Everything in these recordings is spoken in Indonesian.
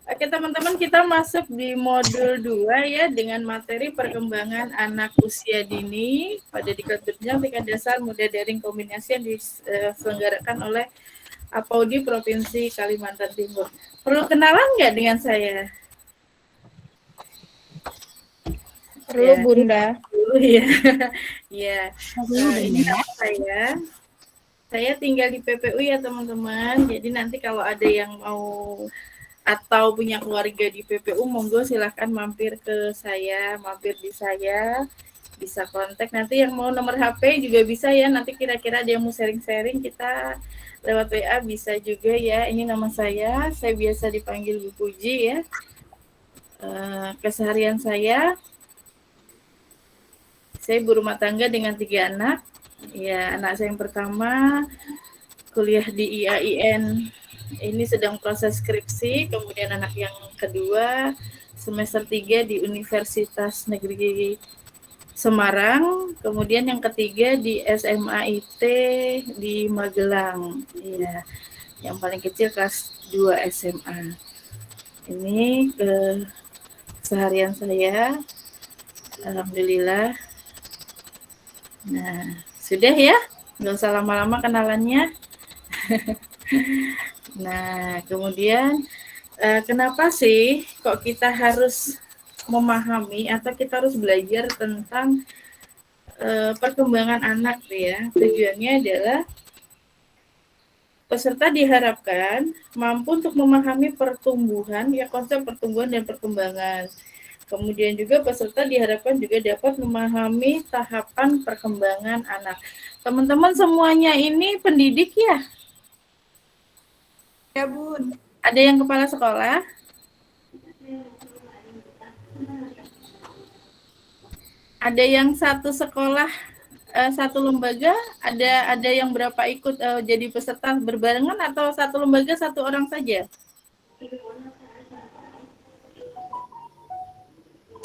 Oke teman-teman, kita masuk di modul 2 ya, dengan materi perkembangan anak usia dini pada diklat berjenjang tingkat dasar muda daring kombinasi yang diselenggarakan oleh APAUDI Provinsi Kalimantan Timur. Perlu kenalan nggak dengan saya? Perlu Ya, Bunda. ya. Ya. Ini Bunda. nama saya. Saya tinggal di PPU ya teman-teman. Jadi nanti kalau ada yang mau atau punya keluarga di PPU, monggo silahkan mampir ke saya, mampir di saya, bisa kontak. Nanti yang mau nomor HP juga bisa ya, nanti kira-kira dia mau sharing-sharing, kita lewat WA bisa juga ya. Ini nama saya biasa dipanggil Bu Puji ya. Keseharian saya ibu rumah tangga dengan 3 anak. Ya, anak saya yang pertama kuliah di IAIN, ini sedang proses skripsi. Kemudian anak yang kedua semester 3 di Universitas Negeri Semarang. Kemudian yang ketiga di SMA IT di Magelang. Ya, yang paling kecil kelas 2 SMA. Ini keseharian saya. Alhamdulillah. Nah, sudah ya? Nggak usah lama-lama kenalannya. Nah, kemudian kenapa sih kok kita harus memahami atau kita harus belajar tentang perkembangan anak ya? Tujuannya adalah peserta diharapkan mampu untuk memahami pertumbuhan, ya konsep pertumbuhan dan perkembangan. Kemudian juga peserta diharapkan juga dapat memahami tahapan perkembangan anak. Teman-teman semuanya ini pendidik ya? Ya Bun. Ada yang kepala sekolah? Ada yang satu sekolah, satu lembaga? Ada yang berapa ikut jadi peserta berbarengan atau satu lembaga satu orang saja?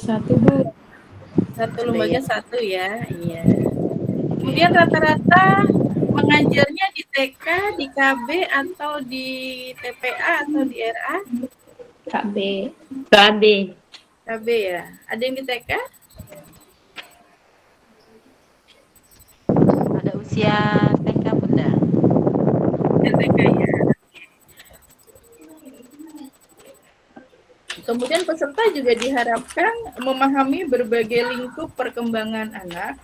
Satu Bu. Satu lembaga satu ya, iya. Kemudian rata-rata mengajarnya di TK, di KB, atau di TPA atau di RA? KB. KB ya. Ada yang di TK? Ada usia TK Bunda. Di TK ya. Kemudian peserta juga diharapkan memahami berbagai lingkup perkembangan anak.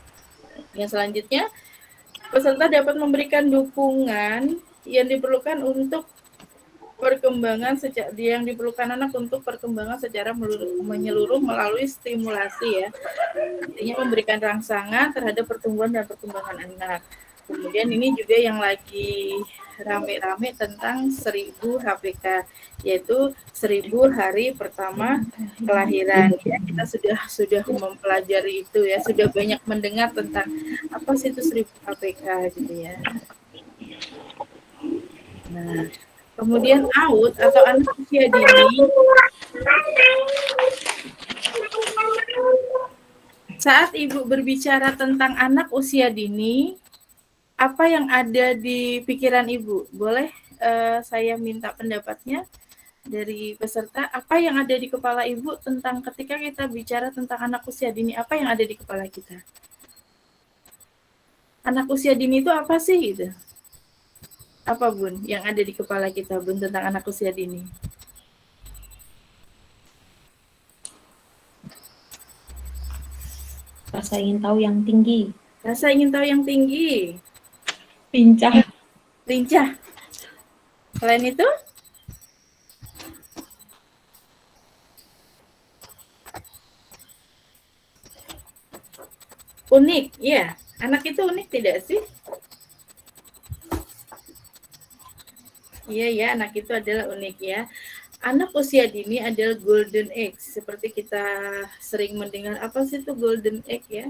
Yang selanjutnya, peserta dapat memberikan dukungan yang diperlukan untuk perkembangan yang diperlukan anak untuk perkembangan secara menyeluruh melalui stimulasi ya. Artinya memberikan rangsangan terhadap pertumbuhan dan perkembangan anak. Kemudian ini juga yang lagi rame-rame tentang 1000 HPK, yaitu 1000 hari pertama kelahiran. Ya, kita sudah mempelajari itu ya, sudah banyak mendengar tentang apa sih itu 1000 HPK gitu ya. Nah, kemudian AUD atau anak usia dini, saat Ibu berbicara tentang anak usia dini, apa yang ada di pikiran Ibu? Boleh saya minta pendapatnya dari peserta. Apa yang ada di kepala Ibu tentang ketika kita bicara tentang anak usia dini? Apa yang ada di kepala kita? Anak usia dini itu apa sih gitu? Apa Bun yang ada di kepala kita Bun tentang anak usia dini? Rasa ingin tahu yang tinggi. Rasa ingin tahu yang tinggi. Pincah. Lincah. Selain itu? Unik, ya. Anak itu unik tidak sih? Iya ya, anak itu adalah unik ya. Anak usia dini adalah golden age. Seperti kita sering mendengar, apa sih itu golden age ya?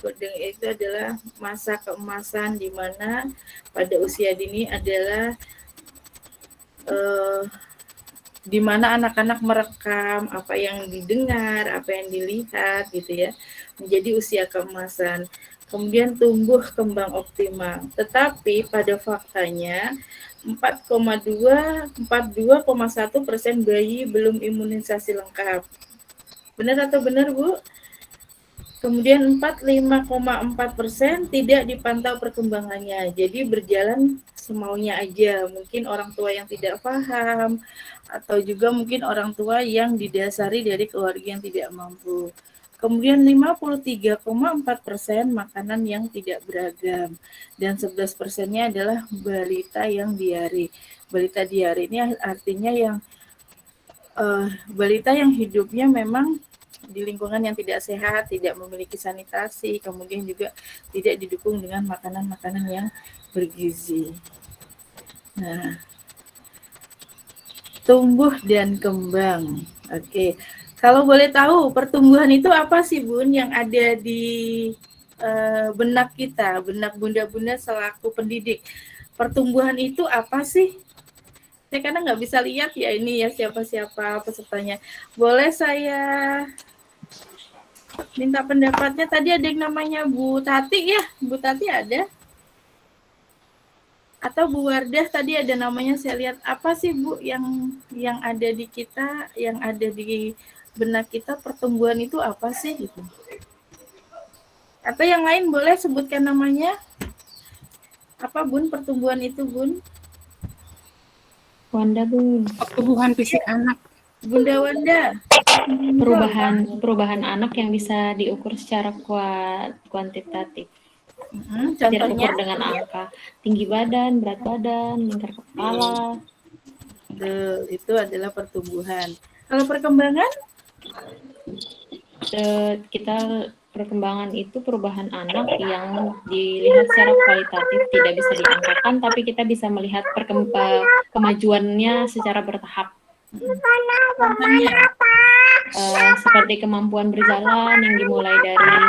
Golden age itu adalah masa keemasan di mana pada usia dini adalah di mana anak-anak merekam apa yang didengar, apa yang dilihat gitu ya, menjadi usia keemasan. Kemudian tumbuh kembang optimal. Tetapi pada faktanya 42,1% bayi belum imunisasi lengkap. Benar atau benar, Bu? Kemudian 45,4% tidak dipantau perkembangannya. Jadi berjalan semaunya aja. Mungkin orang tua yang tidak paham atau juga mungkin orang tua yang didasari dari keluarga yang tidak mampu. Kemudian 53,4% makanan yang tidak beragam dan 11%-nya adalah balita yang diare. Balita diare ini artinya yang balita yang hidupnya memang di lingkungan yang tidak sehat, tidak memiliki sanitasi, kemudian juga tidak didukung dengan makanan-makanan yang bergizi. Nah, tumbuh dan kembang. Oke. Kalau boleh tahu, pertumbuhan itu apa sih, Bun, yang ada di benak kita, benak bunda-bunda selaku pendidik? Pertumbuhan itu apa sih? Saya kadang nggak bisa lihat ya ini ya siapa-siapa pesertanya. Boleh saya minta pendapatnya? Tadi ada yang namanya Bu Tati ya? Bu Tati ada? Atau Bu Wardah tadi ada namanya, saya lihat. Apa sih Bu yang ada di kita, yang ada di benak kita, pertumbuhan itu apa sih gitu? Atau yang lain boleh sebutkan namanya? Apa Bun pertumbuhan itu, Bun? Wanda, Bun. Pertumbuhan fisik anak. Bunda Wanda. Perubahan anak yang bisa diukur secara kuantitatif. Tidak Contohnya ukur dengan angka. Tinggi badan, berat badan, lingkar kepala. Itu adalah pertumbuhan. Kalau perkembangan? Kita perkembangan itu perubahan anak yang dilihat secara kualitatif, tidak bisa diangkakan, tapi kita bisa melihat kemajuannya secara bertahap. Seperti kemampuan berjalan yang dimulai dari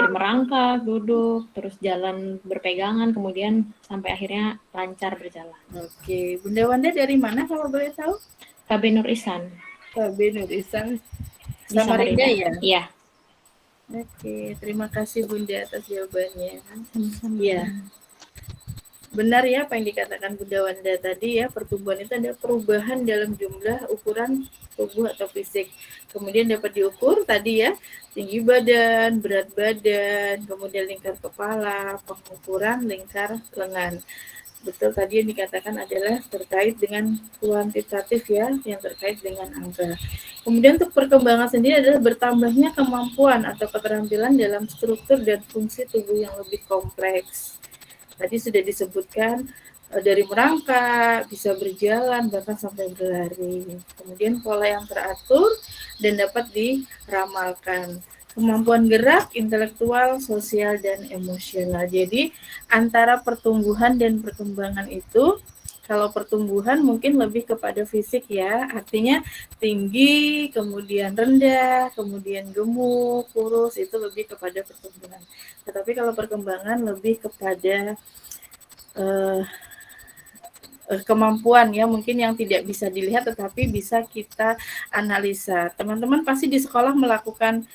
merangkak, duduk, terus jalan berpegangan, kemudian sampai akhirnya lancar berjalan. Oke, Bunda Wanda dari mana kalau boleh tahu? KB Nur Ihsan. KB Nur Ihsan. Di Samarinda ya? Iya. Oke, terima kasih Bunda atas jawabannya. Sama-sama. Iya. Benar ya apa yang dikatakan Bunda Wanda tadi ya, pertumbuhan itu ada perubahan dalam jumlah ukuran tubuh atau fisik. Kemudian dapat diukur tadi ya, tinggi badan, berat badan, kemudian lingkar kepala, pengukuran lingkar lengan. Betul tadi yang dikatakan adalah terkait dengan kuantitatif ya, yang terkait dengan angka. Kemudian untuk perkembangan sendiri adalah bertambahnya kemampuan atau keterampilan dalam struktur dan fungsi tubuh yang lebih kompleks. Tadi sudah disebutkan dari merangkak, bisa berjalan, bahkan sampai berlari. Kemudian pola yang teratur dan dapat diramalkan. Kemampuan gerak, intelektual, sosial, dan emosional. Jadi antara pertumbuhan dan perkembangan itu, kalau pertumbuhan mungkin lebih kepada fisik ya, artinya tinggi, kemudian rendah, kemudian gemuk, kurus, itu lebih kepada pertumbuhan. Tetapi kalau perkembangan lebih kepada kemampuan ya, mungkin yang tidak bisa dilihat tetapi bisa kita analisa. Teman-teman pasti di sekolah melakukan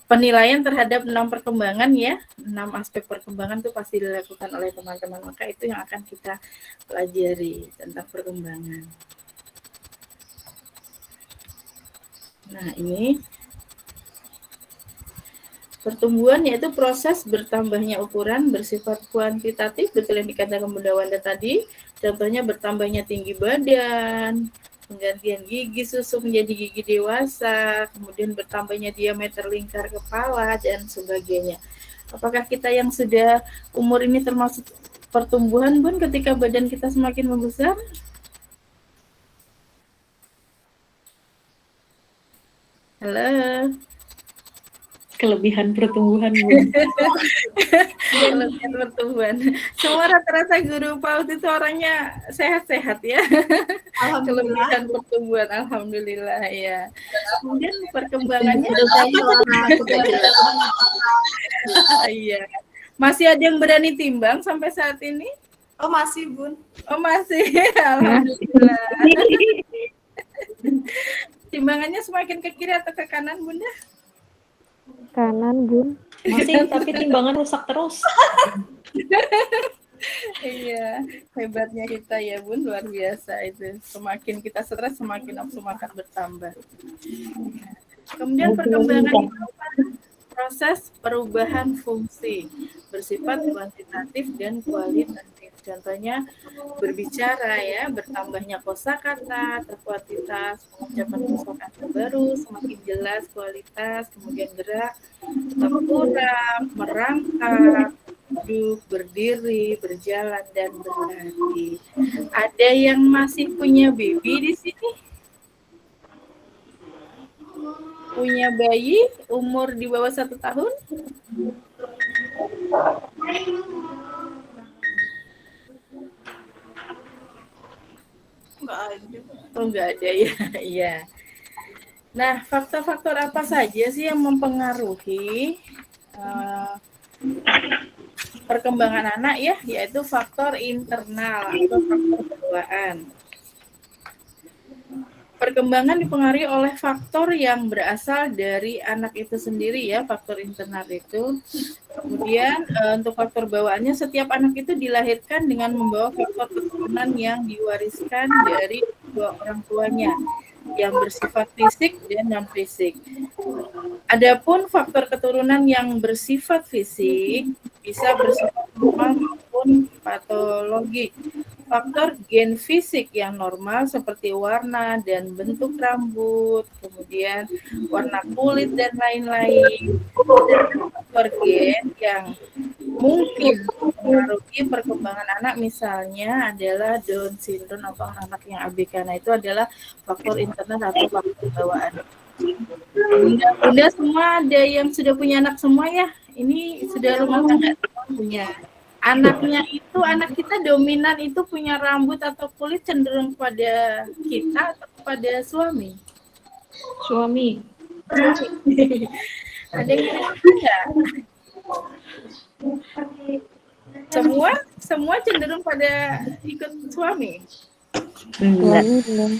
penilaian terhadap 6 perkembangan ya, 6 aspek perkembangan itu pasti dilakukan oleh teman-teman, maka itu yang akan kita pelajari tentang perkembangan. Nah ini pertumbuhan yaitu proses bertambahnya ukuran bersifat kuantitatif, betul yang dikatakan Bunda Wanda tadi. Contohnya bertambahnya tinggi badan, penggantian gigi susu menjadi gigi dewasa, kemudian bertambahnya diameter lingkar kepala, dan sebagainya. Apakah kita yang sudah umur ini termasuk pertumbuhan, Bun, ketika badan kita semakin membesar? Halo? Kelebihan pertumbuhan, Bun. Kelebihan pertumbuhan. Semua rata-rata guru PAUD itu orangnya sehat-sehat ya. Kelebihan pertumbuhan, alhamdulillah ya. Kemudian perkembangannya iya. Masih ada yang berani timbang sampai saat ini? Oh masih Bun. Oh masih, alhamdulillah. Timbangannya semakin ke kiri atau ke kanan Bunda? Kanan, Bun. Masih, tapi timbangan rusak terus. Iya, hebatnya kita ya Bun, luar biasa itu. Semakin kita stres, semakin nafsu makan bertambah. Kemudian perkembangan itu proses perubahan fungsi bersifat kuantitatif dan kualitatif. Contohnya berbicara ya, bertambahnya kosakata, terkuantitas, pengucapan kosakata baru, semakin jelas kualitas, kemudian gerak, tengkurap, merangkak, duduk, berdiri, berjalan, dan berlari. Ada yang masih punya baby di sini? Punya bayi umur di bawah 1 tahun? Enggak ada. Oh, enggak ada ya. Iya. Nah, faktor-faktor apa saja sih yang mempengaruhi perkembangan anak ya, yaitu faktor internal atau faktor bawaan. Perkembangan dipengaruhi oleh faktor yang berasal dari anak itu sendiri ya, faktor internal itu. Kemudian untuk faktor bawaannya, setiap anak itu dilahirkan dengan membawa faktor keturunan yang diwariskan dari kedua orang tuanya yang bersifat fisik dan non fisik. Adapun faktor keturunan yang bersifat fisik bisa bersifat normal maupun patologi. Faktor gen fisik yang normal seperti warna dan bentuk rambut, kemudian warna kulit dan lain-lain. Dan faktor gen yang mungkin mempengaruhi perkembangan anak misalnya adalah Down syndrome atau anak yang ABK. Nah, itu adalah faktor internal atau faktor bawaan. Bunda semua ada yang sudah punya anak semua ya? Ini sudah rumah tangga semua punya. Anaknya itu, anak kita dominan itu punya rambut atau kulit cenderung pada kita atau pada suami? Suami. Ada yang enggak? Semua cenderung pada ikut suami. Enggak. Belum.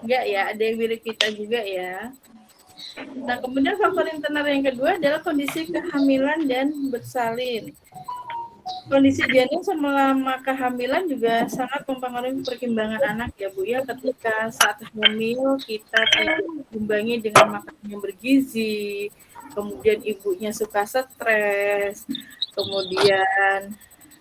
Enggak ya, ada yang mirip kita juga ya. Nah, kemudian faktor internal yang kedua adalah kondisi kehamilan dan bersalin. Kondisi janin selama kehamilan juga sangat mempengaruhi perkembangan anak ya Bu ya. Ketika saat hamil kita tidak diimbangi dengan makanan yang bergizi, kemudian ibunya suka stres, kemudian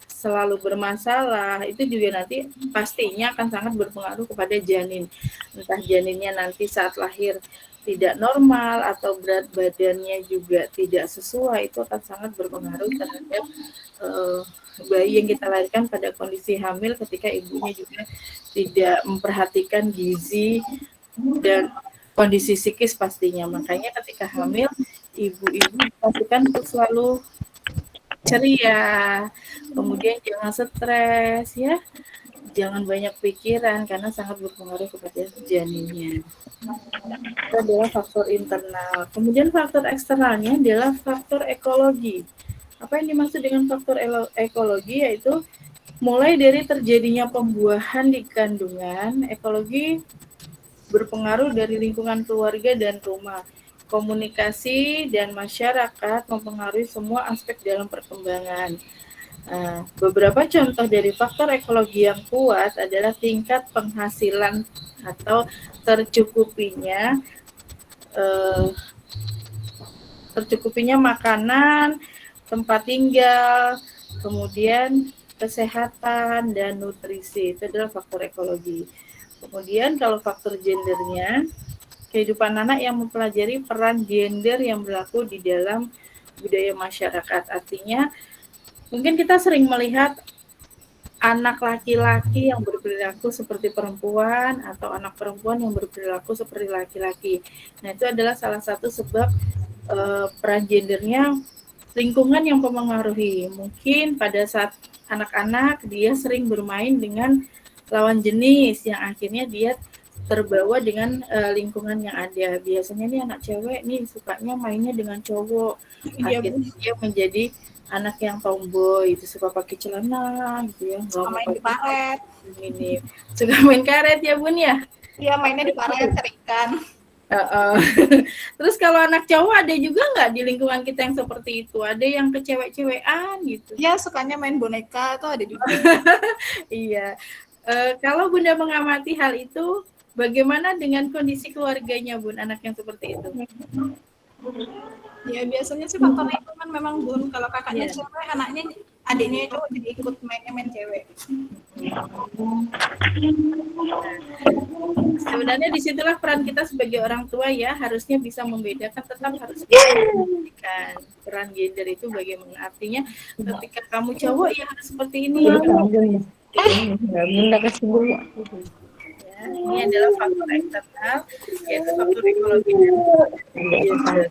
selalu bermasalah, itu juga nanti pastinya akan sangat berpengaruh kepada janin. Entah janinnya nanti saat lahir tidak normal atau berat badannya juga tidak sesuai, itu akan sangat berpengaruh terhadap bayi yang kita lahirkan pada kondisi hamil ketika ibunya juga tidak memperhatikan gizi dan kondisi psikis pastinya. Makanya ketika hamil, ibu-ibu dipastikan untuk selalu ceria, kemudian jangan stres ya, jangan banyak pikiran karena sangat berpengaruh kepada janinnya. Itu adalah faktor internal. Kemudian faktor eksternalnya adalah faktor ekologi. Apa yang dimaksud dengan faktor ekologi? Yaitu mulai dari terjadinya pembuahan di kandungan, ekologi berpengaruh dari lingkungan keluarga dan rumah. Komunikasi dan masyarakat mempengaruhi semua aspek dalam perkembangan. Beberapa contoh dari faktor ekologi yang kuat adalah tingkat penghasilan atau tercukupinya makanan, tempat tinggal, kemudian kesehatan dan nutrisi. Itu adalah faktor ekologi. Kemudian kalau faktor gendernya, kehidupan anak yang mempelajari peran gender yang berlaku di dalam budaya masyarakat. Artinya mungkin kita sering melihat anak laki-laki yang berperilaku seperti perempuan atau anak perempuan yang berperilaku seperti laki-laki. Nah, itu adalah salah satu sebab peran gendernya, lingkungan yang mempengaruhi. Mungkin pada saat anak-anak dia sering bermain dengan lawan jenis yang akhirnya dia terbawa dengan lingkungan yang ada. Biasanya nih anak cewek nih sukanya mainnya dengan cowok. Akhirnya dia menjadi anak yang tomboy itu suka pakai celana gitu ya, nggak Suka mau main di paret. ini, suka main karet ya Bun ya. Iya, mainnya di paret, carikan. Terus kalau anak cowok ada juga nggak di lingkungan kita yang seperti itu? Ada yang ke cewek-cewekan gitu? Ya, sukanya main boneka tuh ada juga. Iya. Kalau Bunda mengamati hal itu, bagaimana dengan kondisi keluarganya Bun, anak yang seperti itu? Ya, biasanya sih faktornya itu kan memang Bun, kalau kakaknya Iya. cewek, anaknya adiknya itu jadi ikut main cewek. Sebenarnya disitulah peran kita sebagai orang tua ya, harusnya bisa membedakan, tetap harus bisa membedakan peran gender itu bagaimana. Artinya ketika kamu cowok ya harus seperti ini. Bunda kasih dulu. Ya, ini adalah faktor eksternal, yaitu faktor ekologi dan gender.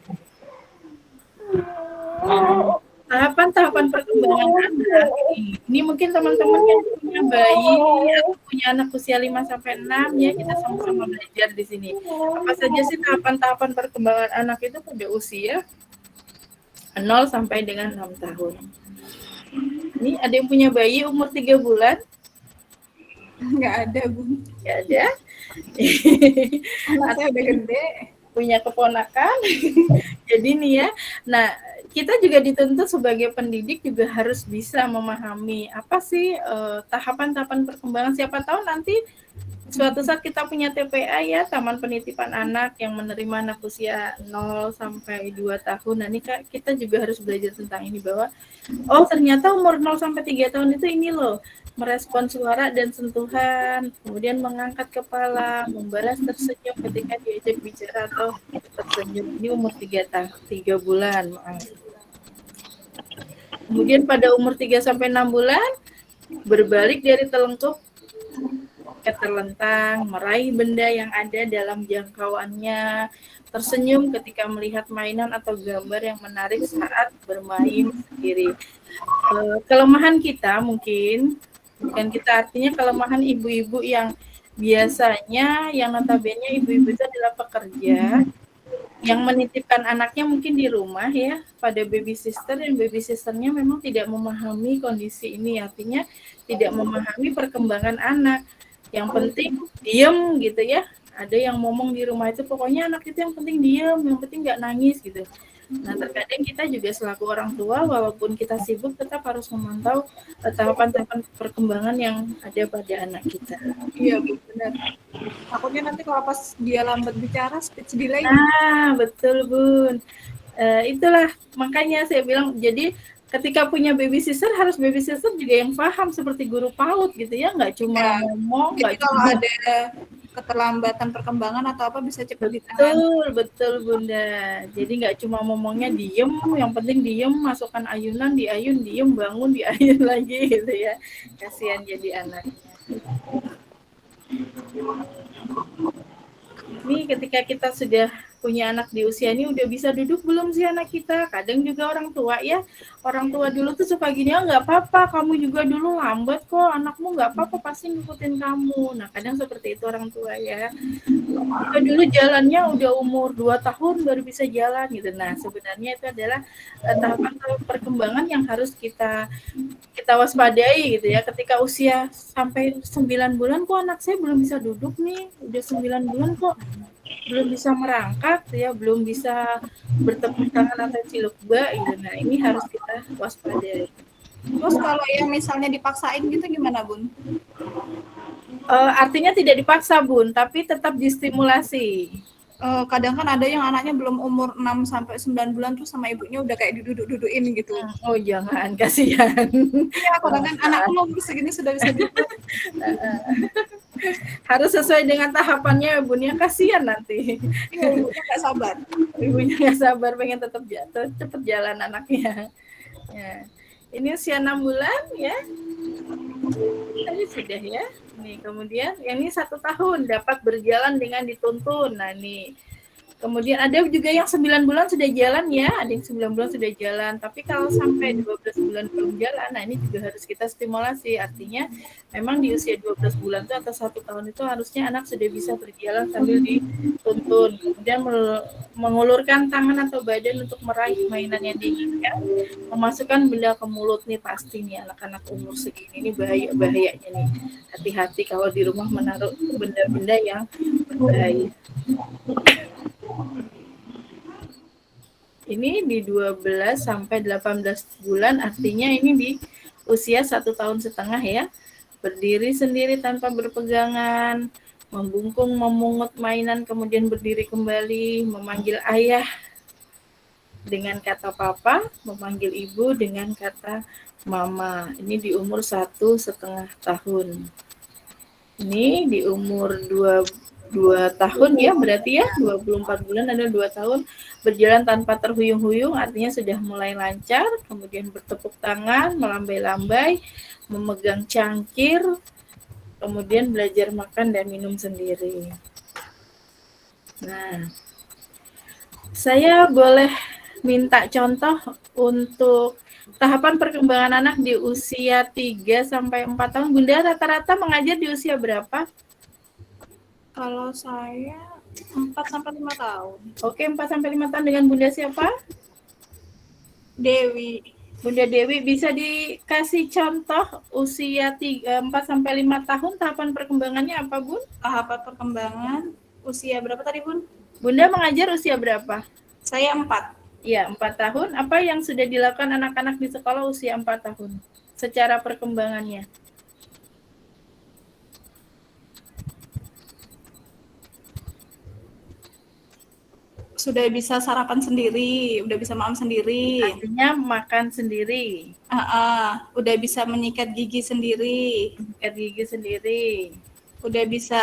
Tahapan-tahapan perkembangan anak ini mungkin teman-teman yang punya bayi atau punya anak usia 5-6 ya, kita sama-sama belajar di sini. Apa saja sih tahapan-tahapan perkembangan anak itu pada usia 0 sampai dengan 6 tahun. Ini ada yang punya bayi umur 3 bulan? Nggak ada, Bun. Nggak ada. Anak saya udah gede. Punya keponakan. Jadi nih ya. Nah, kita juga dituntut sebagai pendidik juga harus bisa memahami apa sih tahapan-tahapan perkembangan. Siapa tahu nanti suatu saat kita punya TPA ya, Taman Penitipan Anak yang menerima anak usia 0 sampai 2 tahun. Nah, ini kita juga harus belajar tentang ini bahwa oh ternyata umur 0 sampai 3 tahun itu ini loh, merespon suara dan sentuhan, kemudian mengangkat kepala, membalas tersenyum ketika diajak bicara atau tersenyum. Ini umur 3 bulan. Maaf. Kemudian pada umur 3 sampai 6 bulan berbalik dari telungkup ke terlentang, meraih benda yang ada dalam jangkauannya, tersenyum ketika melihat mainan atau gambar yang menarik saat bermain sendiri. Kelemahan kita mungkin, bukan kita artinya kelemahan ibu-ibu yang biasanya, yang notabene ibu-ibu itu adalah pekerja, yang menitipkan anaknya mungkin di rumah ya, pada baby sister, dan baby sisternya memang tidak memahami kondisi ini, artinya tidak memahami perkembangan anak. Yang penting diem gitu ya. Ada yang ngomong di rumah itu pokoknya anak itu yang penting diem, yang penting nggak nangis gitu. Nah terkadang kita juga selaku orang tua walaupun kita sibuk tetap harus memantau tahapan-tahapan perkembangan yang ada pada anak kita. Iya, Bu, benar. Takutnya nanti kalau pas dia lambat bicara, speech delay. Nah betul Bun. Itulah makanya saya bilang jadi ketika punya baby sister harus baby sister juga yang paham seperti guru PAUD gitu ya, nggak cuma ngomong, Jadi nggak kalau cuma ada keterlambatan perkembangan atau apa bisa cepat ditangani. betul Bunda. Jadi nggak cuma ngomongnya diem, yang penting diem, masukkan ayunan, diayun, diem, bangun, diayun lagi gitu ya. Kasihan jadi anaknya. Ini ketika kita sudah punya anak di usia ini udah bisa duduk belum sih anak kita? Kadang juga orang tua ya, orang tua dulu tuh suka gini, oh nggak apa-apa, kamu juga dulu lambat kok, anakmu nggak apa-apa pasti ngikutin kamu. Nah kadang seperti itu orang tua ya. Kita dulu jalannya udah umur 2 tahun baru bisa jalan gitu. Nah sebenarnya itu adalah tahapan perkembangan yang harus kita waspadai gitu ya. Ketika usia sampai 9 bulan kok anak saya belum bisa duduk nih, udah 9 bulan kok belum bisa merangkak ya, belum bisa bertepuk tangan atau ciluk bak gitu. Nah ini harus kita waspadai. Terus kalau yang misalnya dipaksain gitu gimana, Bun? Artinya tidak dipaksa Bun, tapi tetap distimulasi. Kadang kan ada yang anaknya belum umur 6 sampai 9 bulan tuh sama ibunya udah kayak duduk-dudukin gitu. Oh jangan, kasihan. Iya, kadang kan anakku umur segini sudah bisa duduk. Harus sesuai dengan tahapannya Bun, ya kasihan nanti. Iya, ibunya nggak sabar. Ibunya nggak sabar pengen tetap jatuh, cepet jalan anaknya. Ya. Ini usia 6 bulan ya. Tadi sudah ya. Nih kemudian yang ini 1 tahun dapat berjalan dengan dituntun. Nah nih Kemudian ada juga yang 9 bulan sudah jalan ya, ada yang 9 bulan sudah jalan. Tapi kalau sampai 12 bulan belum jalan, nah ini juga harus kita stimulasi. Artinya memang di usia 12 bulan itu atau 1 tahun itu harusnya anak sudah bisa berjalan sambil dituntun. Kemudian mengulurkan tangan atau badan untuk meraih mainan yang diinginkan. Memasukkan benda ke mulut nih pasti nih anak-anak umur segini ini bahayanya nih. Hati-hati kalau di rumah menaruh benda-benda yang berbahaya. Ini di 12 sampai 18 bulan, artinya ini di usia 1,5 tahun ya. Berdiri sendiri tanpa berpegangan, membungkung, memungut mainan, kemudian berdiri kembali, memanggil ayah dengan kata papa, memanggil ibu dengan kata mama. Ini di umur 1,5 tahun. Ini di umur 2 tahun ya, berarti ya 24 bulan ada 2 tahun berjalan tanpa terhuyung-huyung, artinya sudah mulai lancar, kemudian bertepuk tangan, melambai-lambai, memegang cangkir, kemudian belajar makan dan minum sendiri. Nah, saya boleh minta contoh untuk tahapan perkembangan anak di usia 3 sampai 4 tahun. Bunda rata-rata mengajar di usia berapa? Kalau saya 4 sampai 5 tahun. Oke, 4 sampai 5 tahun dengan Bunda siapa? Dewi. Bunda Dewi, bisa dikasih contoh usia 4 sampai 5 tahun tahapan perkembangannya apa, Bun? Tahapan perkembangan usia berapa tadi, Bun? Bunda mengajar usia berapa? Saya 4. Ya, 4 tahun. Apa yang sudah dilakukan anak-anak di sekolah usia 4 tahun secara perkembangannya? Sudah bisa sarapan sendiri, udah bisa makan sendiri. Artinya makan sendiri, Udah bisa menyikat gigi sendiri, menyikat gigi sendiri, udah bisa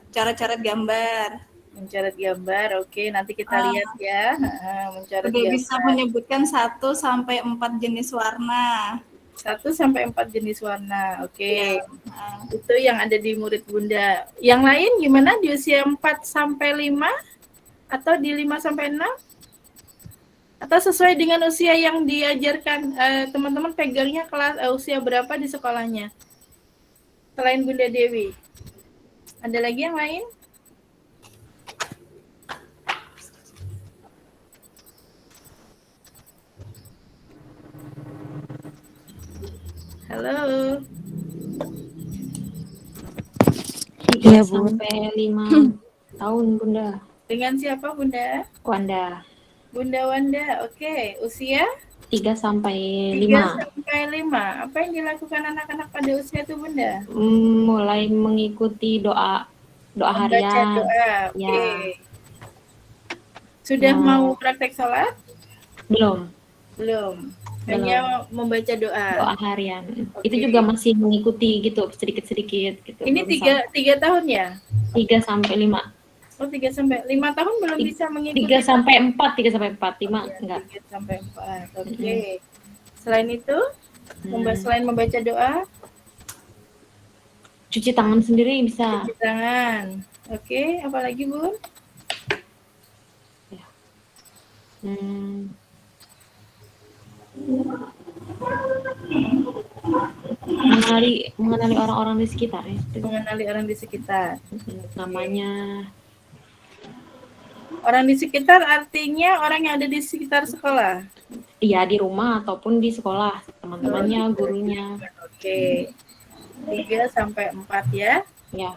cara-cara gambar, mencoret gambar. Oke, nanti kita lihat ya. Mencoret udah gambar. bisa menyebutkan 1 sampai 4 jenis warna. 1 sampai 4 jenis warna. Oke. Nah, Itu yang ada di murid Bunda. Yang lain gimana di usia 4 sampai 5 atau di 5 sampai 6? Atau sesuai dengan usia yang diajarkan, teman-teman pegangnya kelas usia berapa di sekolahnya? Selain Bunda Dewi. Ada lagi yang lain? Halo. 3 Iya, Bun. sampai 5 tahun, Bunda. Dengan siapa Bunda? Wanda. Bunda Wanda. Oke, usia 3 sampai 3 5. sampai 5. Apa yang dilakukan anak-anak pada usia itu Bunda? Mulai mengikuti doa Membaca harian. doa. Oke. Ya. Sudah Ya. mau praktek sholat? Belum. Belum. Hanya membaca doa. Doa harian. Oke. Itu juga masih mengikuti gitu, sedikit-sedikit gitu. Ini Belum 3 tahun ya? 3 sampai 5. Oh, 3 sampai 5 tahun belum bisa mengikuti. 3 sampai 4, 3 sampai 4, 5 Ya, enggak. 3 sampai 4. Oke. Selain itu, selain membaca doa, Cuci tangan sendiri bisa. cuci tangan. Oke, apalagi Bun? Hmm. Mengenali orang-orang di sekitar ya. Mengenali orang di sekitar. Namanya Orang di sekitar artinya orang yang ada di sekitar sekolah. iya di rumah ataupun di sekolah, teman-temannya, gurunya. Oke. 3 sampai 4 ya. Ya.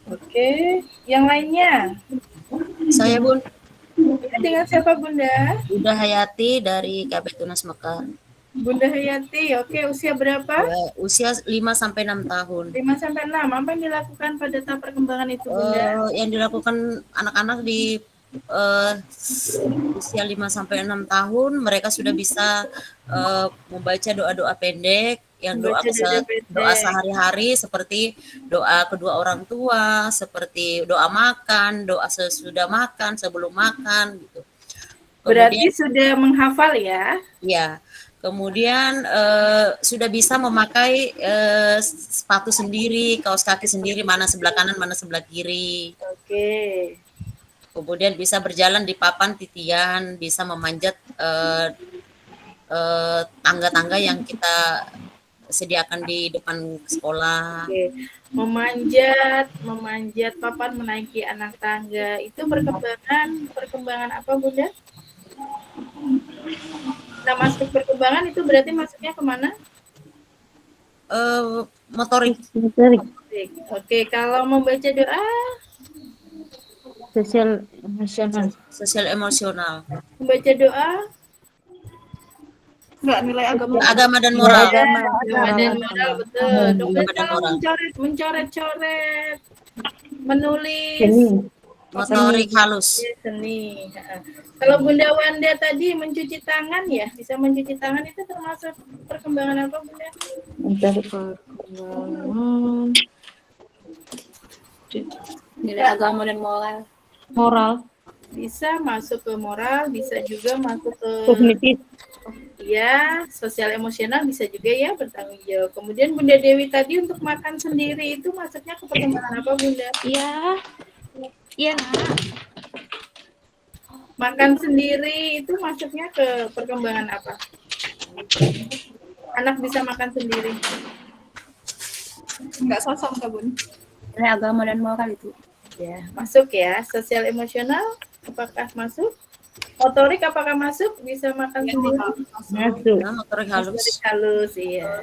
Oke. Yang lainnya? Saya Bun, Ya, dengan siapa Bunda? Bunda Hayati dari KB Tunas Mekah. Bunda Hayati. Oke, usia berapa? Usia 5 sampai 6 tahun. 5 sampai 6. Apa yang dilakukan pada tahap perkembangan itu Bunda? Yang dilakukan anak-anak di usia 5 sampai 6 tahun, mereka sudah bisa membaca doa-doa pendek, yang doa sehari-hari seperti doa kedua orang tua, seperti doa makan, doa sesudah makan, sebelum makan gitu. Berarti sudah menghafal ya? Ya. Kemudian sudah bisa memakai sepatu sendiri, kaos kaki sendiri, mana sebelah kanan, mana sebelah kiri. Oke. kemudian bisa berjalan di papan titian, bisa memanjat tangga-tangga yang kita sediakan di depan sekolah. Oke. Memanjat papan, menaiki anak tangga. Itu perkembangan apa, Bunda? Nah, masuk perkembangan itu berarti masuknya kemana? Motorik, Oke, kalau membaca doa, Sosial emosional. sosial emosional, membaca doa, Nggak, nilai agama. agama dan moral. agama dan moral, betul. Kemudian Agama dan kalau moral. mencoret-coret, menulis, Motorik halus. seni. Kalau Bunda Wanda tadi mencuci tangan ya, bisa mencuci tangan itu termasuk perkembangan apa, Bunda? Dari perkembangan Nilai agama dan moral. moral, Bisa masuk ke moral, bisa juga masuk ke kognitif, ya, sosial emosional bisa juga ya, bertanggung jawab. Kemudian Bunda Dewi tadi untuk makan sendiri itu masuknya ke perkembangan apa, Bunda? iya, iya nak. Makan sendiri itu masuknya ke perkembangan apa? Anak bisa makan sendiri. Nggak sosok, Kak Bun. Nilai agama dan moral itu. Ya, masuk ya. Sosial emosional apakah masuk? Motorik apakah masuk? Bisa makan sendiri? Masuk. Nah, motorik halus. Motorik halus, iya.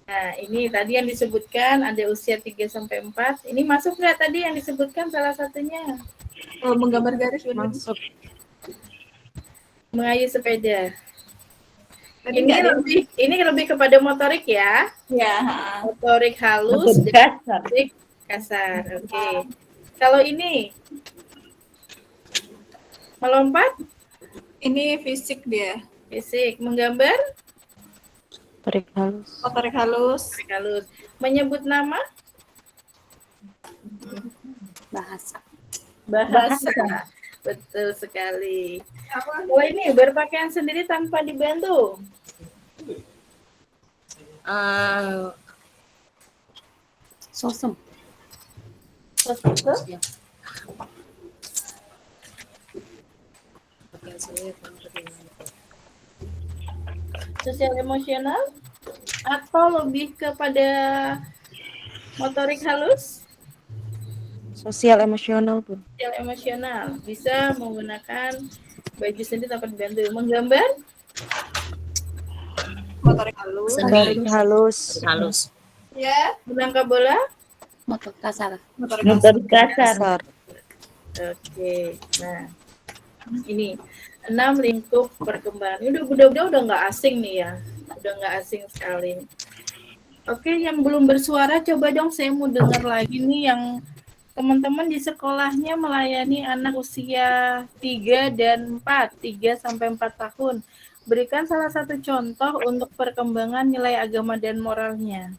Nah, ini tadi yang disebutkan ada usia 3 sampai 4. Ini masuk nggak tadi yang disebutkan salah satunya? Menggambar garis benar. Masuk. Mengayuh sepeda. Tadi Ini nggak ada. lebih kepada motorik ya. Ya. Motorik halus Masuk dan dasar. motorik kasar. Oke. Kalau ini melompat, Ini fisik dia. fisik, menggambar, Motorik halus. Motorik halus. motorik halus, menyebut nama, Bahasa. bahasa. Betul sekali. Kalau ini berpakaian sendiri tanpa dibantu, Sosem. sosok, sosial emosional, atau lebih kepada motorik halus, Sosial emosional, Bun. sosial emosional, bisa menggunakan baju sendiri tanpa dibantu, menggambar, Motorik halus. seni Halus. halus. Ya. menangkap bola. Motor kasar. Motorik halus. Motorik kasar. Oke, nah ini 6 lingkup perkembangan. Ini udah nggak asing nih ya, udah nggak asing sekali. Oke, yang belum bersuara coba dong saya mau dengar lagi nih yang teman-teman di sekolahnya melayani anak usia 3 dan 4, 3 sampai 4 tahun. Berikan salah satu contoh untuk perkembangan nilai agama dan moralnya.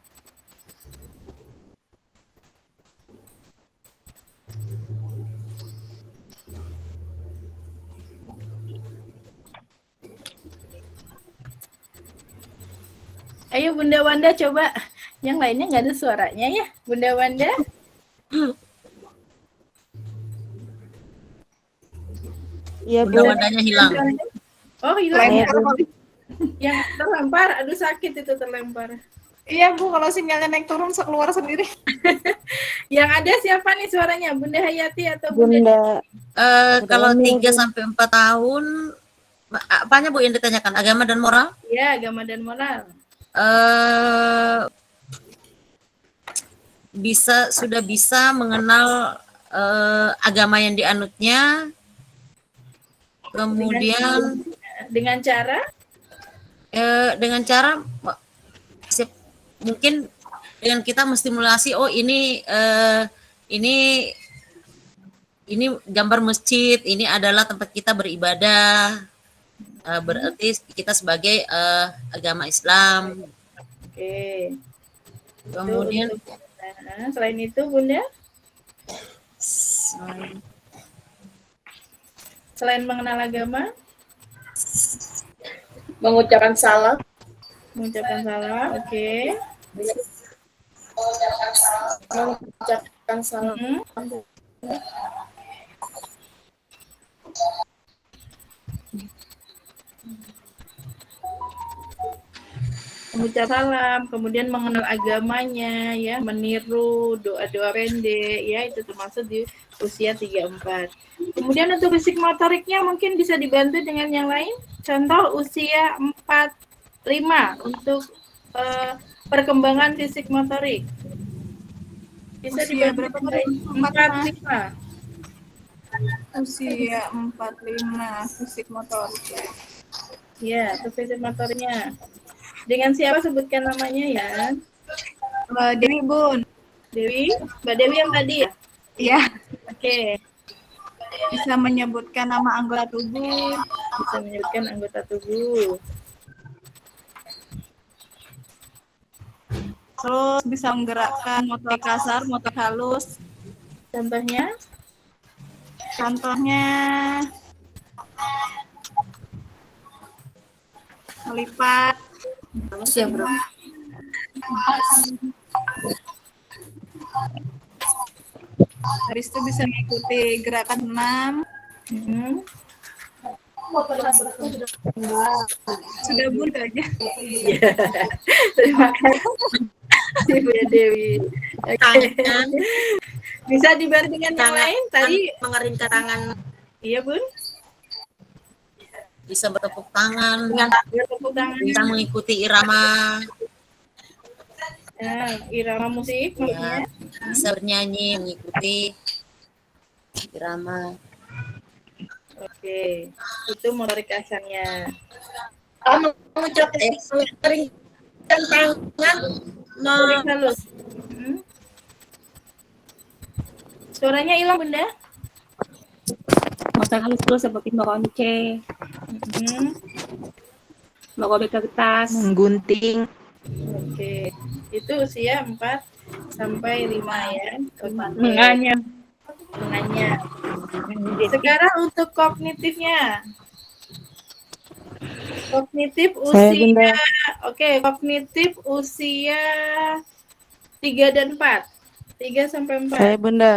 Ayo Bunda Wanda coba. Yang lainnya nggak ada suaranya ya, Bunda Wanda. Iya, Bunda Bun. Wandanya hilang. Oh hilang ya. Lempar. Yang terlempar, aduh sakit itu terlempar. Iya, Bu, kalau sinyalnya naik turun keluar sendiri. Yang ada siapa nih suaranya? Bunda Hayati atau Bunda? Bunda. Kalau Hamil, 3 Bu. sampai 4 tahun, apanya Bu yang ditanyakan? Agama dan moral? Ya, agama dan moral. Sudah bisa mengenal agama yang dianutnya, kemudian Dengan cara mungkin dengan kita menstimulasi, oh ini gambar masjid, ini adalah tempat kita beribadah, berarti kita sebagai agama Islam. oke. Kemudian Nah, selain itu Bunda, selain mengenal agama, Mengucapkan salam. mengucapkan salam, oke. Mengucapkan salam. Hmm. mengucap salam, kemudian mengenal agamanya, ya, meniru doa-doa pendek, ya, itu termasuk di usia 3-4. Kemudian untuk fisik motoriknya mungkin bisa dibantu dengan yang lain. Contoh usia 4-5 untuk perkembangan fisik motorik. Bisa Usia dibantu berapa dengan tadi? lain. 4-5. Usia 45 fisik motorik ya. Ya, itu fisik motornya. Dengan siapa sebutkan namanya ya? Dewi Bun. Dewi? Mbak Dewi yang tadi ya? Iya, Oke, bisa menyebutkan nama anggota tubuh. bisa menyebutkan anggota tubuh. Terus bisa menggerakkan motor kasar, motor halus. Contohnya? Contohnya melipat. Siap, bro. Habis itu bisa mengikuti gerakan 6. Hmm. Sudah Bun itu aja. Iya. Terima kasih Bu Dewi. Oke. Tangan, Bisa dibantu dengan yang lain tadi? mengeringkan tangan, Iya Bun. bisa bertepuk tangan, Bertepuk tangan. bisa mengikuti irama, Irama musik maksudnya. ya, bisa bernyanyi, mengikuti irama. Oke, itu motorik kasarnya. Mengeringkan tangan, Motorik halus. Hmm. Suaranya hilang Bunda. Motor halus terus seperti meronce, Hmm. merobek kertas, Menggunting. Oke, itu usia 4-5 ya. Oke. menganyam. Tengahnya. Sekarang untuk kognitifnya. Kognitif Saya usia, Bunda. oke, kognitif usia 3 dan 4. 3 sampai 4. Saya Bunda.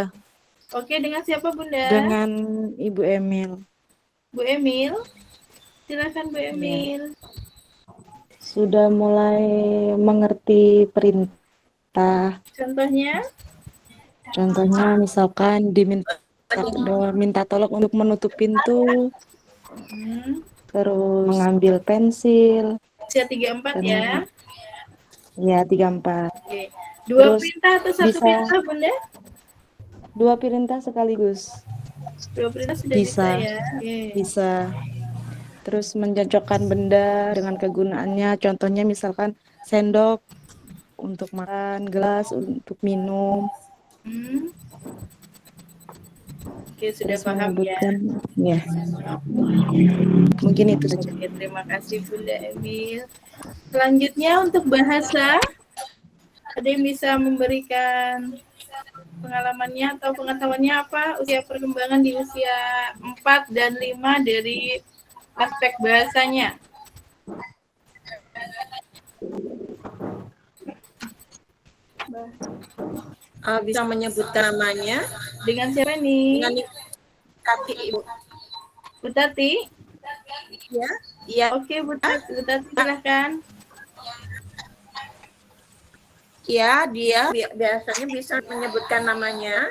Oke, dengan siapa Bunda? Dengan Ibu Emil. Bu Emil. Silakan Bu Emil. Sudah mulai mengerti perintah. Contohnya? Contohnya misalkan minta tolong untuk menutup pintu, Hmm. terus mengambil pensil. Usia 3-4 ya. Ya, 34. Oke. Dua Terus perintah atau satu bisa- perintah Bunda? 2 perintah sekaligus. 2 perintah sudah bisa, Bisa. ya. Oke. Bisa. Terus mencocokkan benda dengan kegunaannya. Contohnya misalkan sendok untuk makan, gelas untuk minum. Hmm. Oke, sudah Terus paham ya. menyebutkan, ya. Mungkin itu saja. Oke, terima kasih Bunda Emil. Selanjutnya untuk bahasa, ada yang bisa memberikan pengalamannya atau pengetahuannya apa usia perkembangan di usia 4 dan 5 dari aspek bahasanya? Bisa menyebutkan namanya Dengan siapa nih? dengan kaki Ibu. Bu Tati? Ya, iya. Oke, Bu Tati silahkan. Iya, dia biasanya bisa menyebutkan namanya,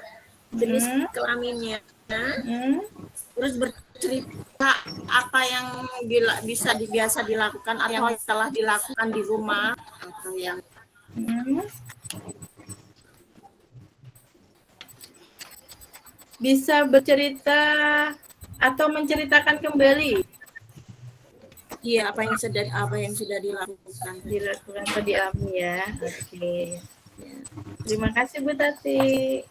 jenis kelaminnya, Hmm. terus bercerita apa yang biasa dilakukan atau yang telah dilakukan di rumah atau yang Hmm. Bisa bercerita atau menceritakan kembali iya apa yang sudah dilakukan. dilakukan atau dialami ya. Oke. Ya. Terima kasih Bu Tati.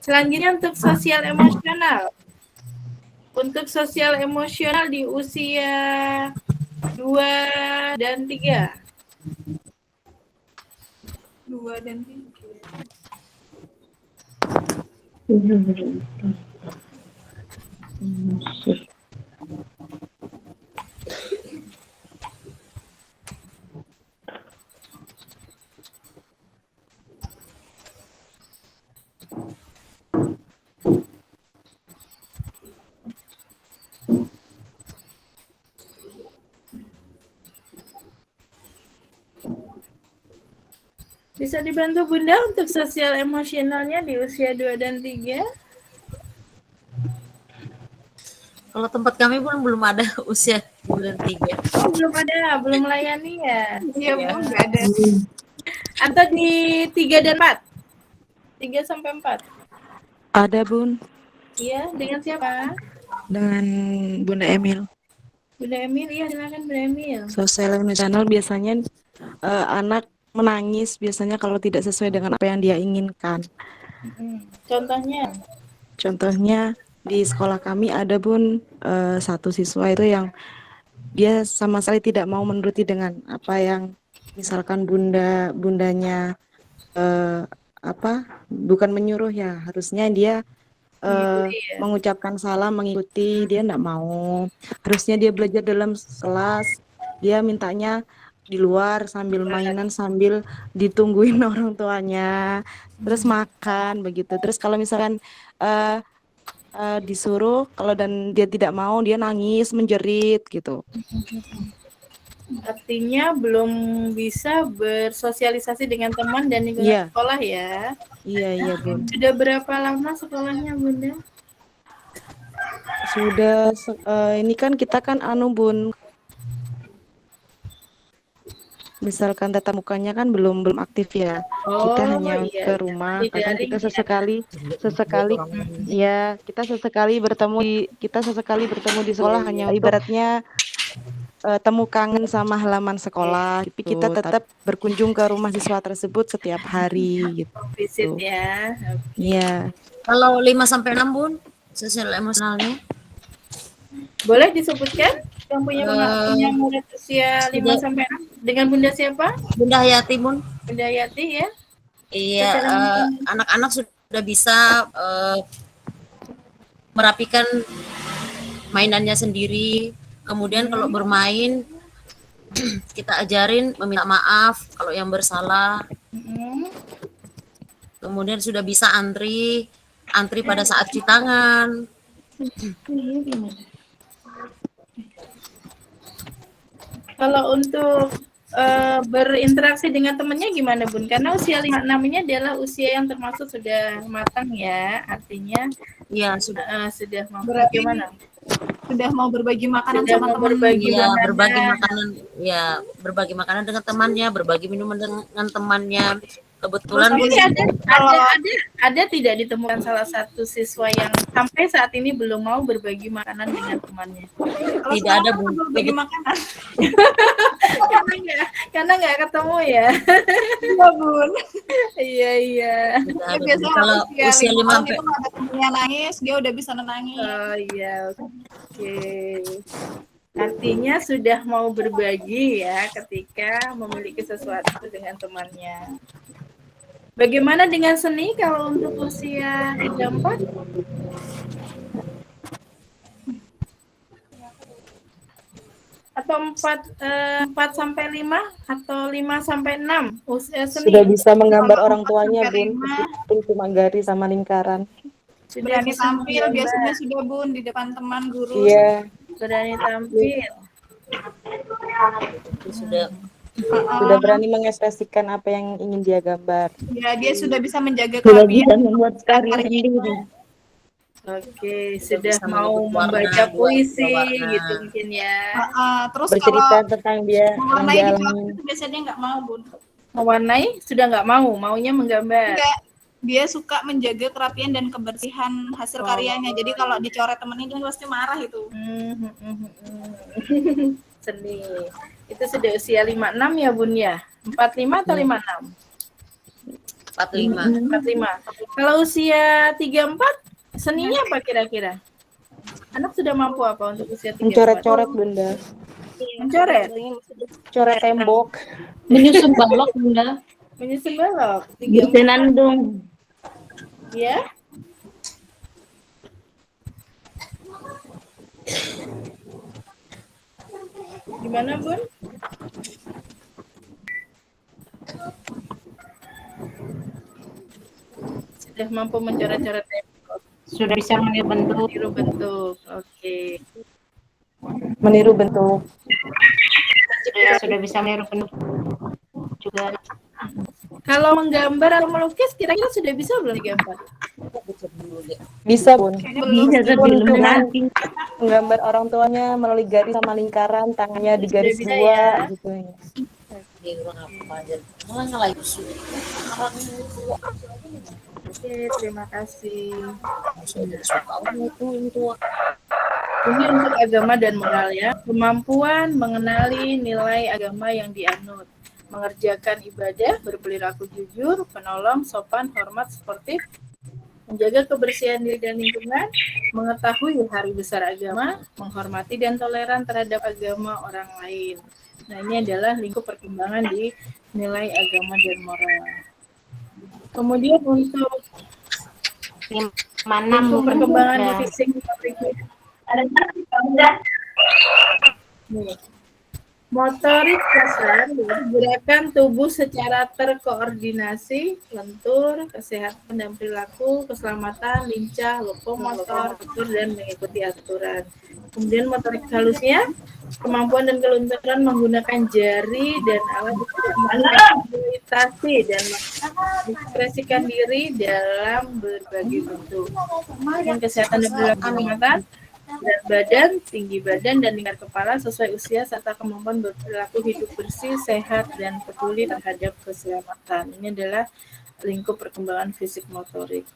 Selanjutnya untuk sosial emosional. Untuk sosial emosional di usia 2 dan 3. 2 dan 3. Bisa dibantu Bunda untuk sosial emosionalnya di usia 2 dan 3? Kalau tempat kami pun belum ada usia bulan 3. Oh, belum ada, belum melayani ya? Iya Bu, nggak ada. Atau di 3 dan 4? 3 sampai 4? Ada Bun, Iya, dengan siapa? dengan Bunda Emil. Bunda Emil, iya silakan Bunda Emil. Sosial emosional biasanya anak menangis biasanya kalau tidak sesuai dengan apa yang dia inginkan. Contohnya? Contohnya di sekolah kami ada Bun satu siswa itu yang dia sama sekali tidak mau menuruti dengan apa yang misalkan bundanya bukan menyuruh ya, harusnya dia Mengikuti ya? mengucapkan salam, mengikuti, dia tidak mau. Harusnya dia belajar dalam kelas, dia mintanya di luar sambil mainan, sambil ditungguin orang tuanya, terus makan begitu. Terus kalau misalkan disuruh, kalau dan dia tidak mau, dia nangis, menjerit gitu. Artinya belum bisa bersosialisasi dengan teman dan lingkungan Iya. sekolah ya? Iya Bun. Sudah berapa lama sekolahnya Bunda? Sudah ini kan kita kan Bun. Misalkan tatap mukanya kan belum aktif ya. Kita hanya iya. ke rumah, Di kadang daring kita ya? sesekali bertemu di sekolah, hanya ibaratnya temu kangen sama halaman sekolah. Tapi kita tetap berkunjung ke rumah siswa tersebut setiap hari gitu. Visit ya. Iya. Kalau 5 sampai 6 Bun, sosial emosionalnya. Boleh disebutkan yang punya murid usia 5 sampai 6 dengan Bunda siapa? Bunda Hayati Bun. Bunda Yati ya? Iya, anak-anak sudah bisa merapikan mainannya sendiri. Kemudian kalau bermain kita ajarin meminta maaf kalau yang bersalah. Kemudian sudah bisa antri pada saat cuci tangan. Kalau untuk berinteraksi dengan temannya gimana Bun? Karena usia 5-6 ini adalah usia yang termasuk sudah matang ya, artinya Iya, sudah mau Berarti bagaimana? Sudah mau berbagi makanan Sudah sama mau teman. berbagi Iya, makanan. berbagi makanan dengan temannya, berbagi minuman dengan temannya. Kebetulan Tapi Bun, ada tidak ditemukan salah satu siswa yang sampai saat ini belum mau berbagi makanan dengan temannya? Kalau tidak ada sekarang Bun. berbagi makanan. Karena nggak ketemu ya. Iya Bun. Iya. Tidak Ya, ada, Bun. biasanya Kalau usia 5 5 sampai itu ada temennya nangis, dia udah bisa nenangin. Oh iya, oke. Artinya sudah mau berbagi ya ketika memiliki sesuatu dengan temannya. Bagaimana dengan seni kalau untuk usia 3-4? Atau 4 sampai 5 atau 5 sampai 6 usia seni? Sudah bisa menggambar Kalau orang tuanya 4 sampai Bun, 5. meskipun cuma garis sama lingkaran. Sudah Berani bisa tampil menggambar. biasanya sudah Bun di depan teman guru. Iya, Berani tampil. sudah berani mengekspresikan apa yang ingin dia gambar. Ya, dia sudah bisa menjaga Sudah kerapian. bisa membuat karya sendiri. Oke, sudah bisa mau menyebut warna, membaca dua puisi warna. gitu mungkin ya. Terus Bercerita kalau tentang dia yang mewarnai dia di alami. kelas itu biasanya nggak mau Bun. Mewarnai sudah nggak mau, maunya menggambar. Enggak, dia suka menjaga kerapian dan kebersihan hasil karyanya. Jadi kalau dicoret temennya dia pasti marah itu. Seni. Itu sudah usia 5-6 ya Bun ya? 45 atau 56? 45. 45. Kalau usia 34, seninya apa kira-kira? Anak sudah mampu apa untuk usia 34? Mencoret-coret Bunda. Mencoret? Coret tembok. Menyusun balok Bunda. Menyusun balok? 34. Bersenandung. Ya? Gimana Bun? Sudah mampu mencoret-coret tembok, Sudah bisa meniru bentuk. tiru bentuk. Oke. Meniru bentuk. Sudah bisa meniru bentuk juga. Kalau menggambar atau melukis kira-kira sudah bisa belum digambar? Bisa Bun. Bisa Bun sebelum cuman berarti. menggambar orang tuanya melalui garis sama lingkaran, tangannya di garis Beda-beda dua ya. gitu ya. Di ruang apa aja. Malah nyalain usul. Oke, terima kasih. Suka itu. Ini untuk agama dan moral ya. Kemampuan mengenali nilai agama yang dianut. Mengerjakan ibadah, berperilaku jujur, penolong, sopan, hormat, sportif, menjaga kebersihan diri dan lingkungan, mengetahui hari besar agama, menghormati dan toleran terhadap agama orang lain. Nah, ini adalah lingkup perkembangan di nilai agama dan moral. Kemudian untuk lingkup perkembangan di fisik nih. Motorik kasar, gerakan tubuh secara terkoordinasi, lentur, kesehatan dan perilaku, keselamatan, lincah, lokomotor, atur dan mengikuti aturan. Kemudian motorik halusnya, kemampuan dan kelunturan menggunakan jari dan alat fasilitasi dan mengekspresikan diri dalam berbagai bentuk. Kemudian kesehatan dan perilaku keselamatan, berat badan, tinggi badan, dan lingkar kepala sesuai usia serta kemampuan berperilaku hidup bersih, sehat, dan peduli terhadap keselamatan. Ini adalah lingkup perkembangan fisik motorik.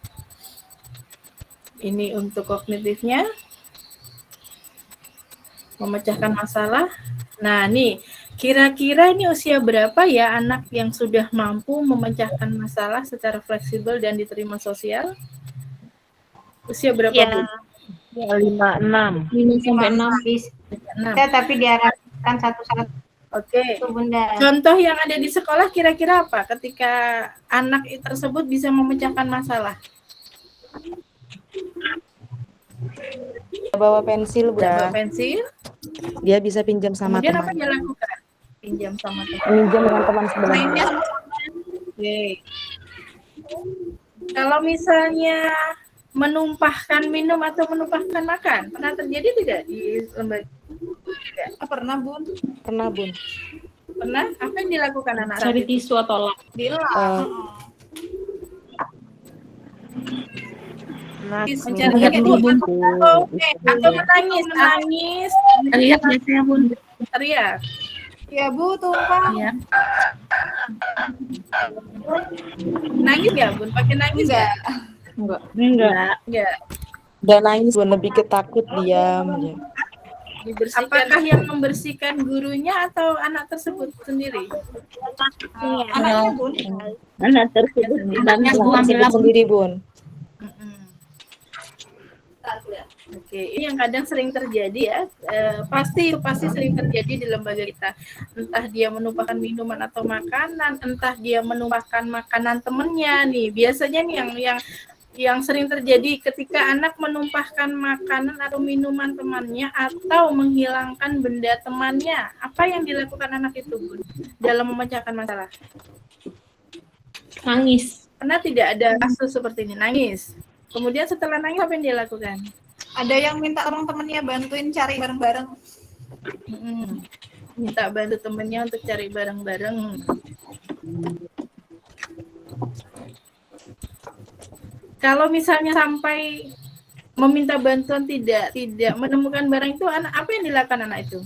Ini untuk kognitifnya, memecahkan masalah. Nah, nih, kira-kira ini usia berapa ya anak yang sudah mampu memecahkan masalah secara fleksibel dan diterima sosial? Usia berapa, Bu? Ya, 5-6. 5-6 bis. Nah, Tapi diarahkan satu-satu oke. Bunda. Contoh yang ada di sekolah kira-kira apa ketika anak tersebut bisa memecahkan masalah? Bawa pensil Bawa Bunda. pensil, Dia bisa pinjam sama kemudian apa teman. dia lakukan? Pinjam sama teman. Pinjam dengan teman sebelahnya. Oke. Kalau misalnya menumpahkan minum atau menumpahkan makan, pernah terjadi tidak di lembaga? Pernah, Bun? Pernah Bun. Pernah? Apa yang dilakukan anak Cari itu? tisu atau lap. Mencari atau menangis, Lihat biasanya Bun. teriak. Ya, Bu, tumpah. Ya. Nangis nggak, Bun? Pakai nangis nggak? Enggak. Nggak. Dan nangis Bun, lebih ke takut diam aja. Dibersihkan. Apakah yang membersihkan gurunya atau anak tersebut sendiri? Anaknya, Bun. Anak tersebut Anak tersebut sendiri Bun. Oke, ini yang kadang sering terjadi ya, pasti sering terjadi di lembaga kita. Entah dia menumpahkan minuman atau makanan, entah dia menumpahkan makanan temennya nih. Biasanya nih yang sering terjadi ketika anak menumpahkan makanan atau minuman temannya atau menghilangkan benda temannya. Apa yang dilakukan anak itu, Bun, dalam memecahkan masalah? Nangis. Pernah tidak ada kasus seperti ini? Nangis. Kemudian setelah nangis apa yang dia lakukan? Ada yang minta orang temennya bantuin cari bareng-bareng. Minta bantu temennya untuk cari bareng-bareng. Kalau misalnya sampai meminta bantuan tidak menemukan barang itu, anak apa yang dilakukan anak itu?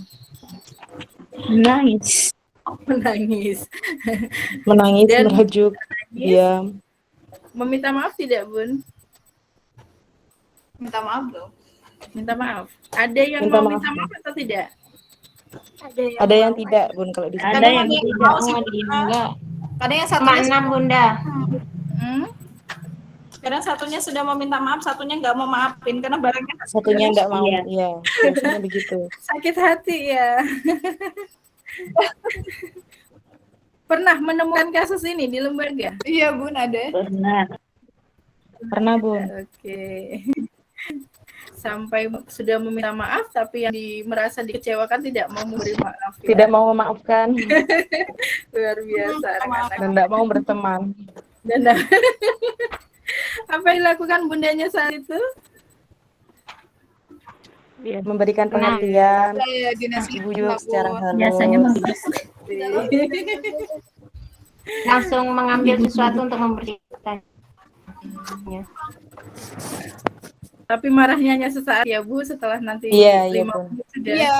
Nangis. Menangis. Menangis, Dan merajuk, diam. Meminta maaf tidak, Bun? Minta maaf dong. Minta maaf. Ada yang Minta mau maaf. minta maaf atau tidak? Ada yang tidak Bun kalau di Ada sini. yang tidak mau enggak. Kadang yang satunya Bunda. kadang satunya sudah mau minta maaf, satunya nggak mau maafin karena barangnya Satunya enggak mau. Iya. Iya, biasanya begitu. Sakit hati ya. Pernah menemukan kasus ini di lembaga? iya, Bun, ada. Benar. Pernah Bun. Oke. Sampai sudah meminta maaf tapi yang merasa dikecewakan tidak mau memberi maaf. Ya? Tidak mau memaafkan Luar biasa anak-anak. dan tidak mau berteman. Dan apa yang dilakukan bundanya saat itu? Memberikan pengertian, Saya dinas dibujuk secara halus. Biasanya memberi. Langsung mengambil sesuatu untuk membersihkannya. Tapi marahnya hanya sesaat ya Bu, setelah nanti Iya, iya, 5 Bun. menit sudah Iya,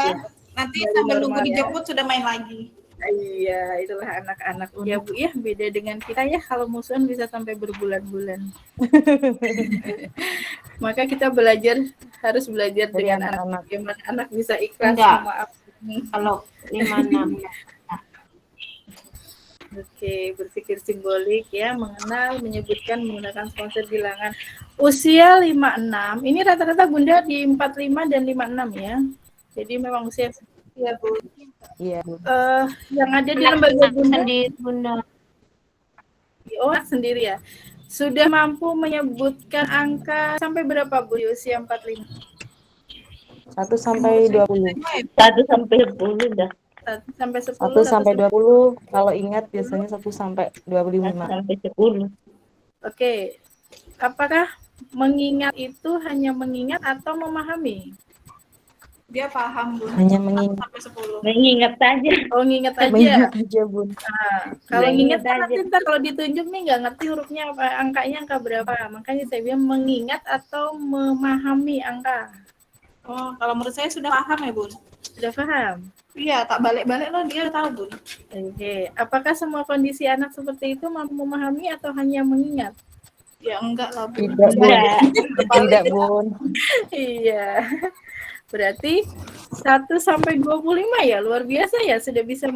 nanti kembali sambil nunggu normal ya. dijemput sudah main lagi. Iya, itulah anak-anak ya Bu ya, beda dengan kita ya, kalau musuhan bisa sampai berbulan-bulan. Maka kita harus belajar Dari dengan anak, anak-anak. bagaimana anak bisa ikhlas Enggak. memaafkan. Kalau 5-6 ya. Oke, berpikir simbolik ya, mengenal, menyebutkan, menggunakan sponsor bilangan. Usia 56, ini rata-rata Bunda di 45 dan 56 ya. Jadi memang usia ya Bu. Iya, Bun. Yang ada di lembaga Bunda, Sendiri Bunda. oh sendiri ya. Sudah mampu menyebutkan angka sampai berapa Bu di usia 45? 1 sampai 20. 1 sampai 10 dah. 1 sampai 10. 1 sampai 20. Kalau ingat biasanya 1 sampai 25. Sampai 10. Oke. Apakah mengingat itu hanya mengingat atau memahami? Dia paham, Bun. Hanya mengingat. Sampai 10. Mengingat saja. Oh, nginget aja. Mengingat aja, Bun. Nah, kalau Mengingat nginget kan aja. nanti ntar kalau ditunjuk nih nggak ngerti hurufnya apa, angkanya angka berapa. Makanya saya bilang mengingat atau memahami angka. Oh, kalau menurut saya sudah paham ya, Bun. Sudah paham? Iya, tak balik-balik loh dia tahu, Bun. Oke. Apakah semua kondisi anak seperti itu mampu memahami atau hanya mengingat? Ya enggak lah, Bun. Tidak, Bun. Enggak. Tidak, Bun. Iya. Berarti 1 sampai 25 ya, luar biasa ya, sudah bisa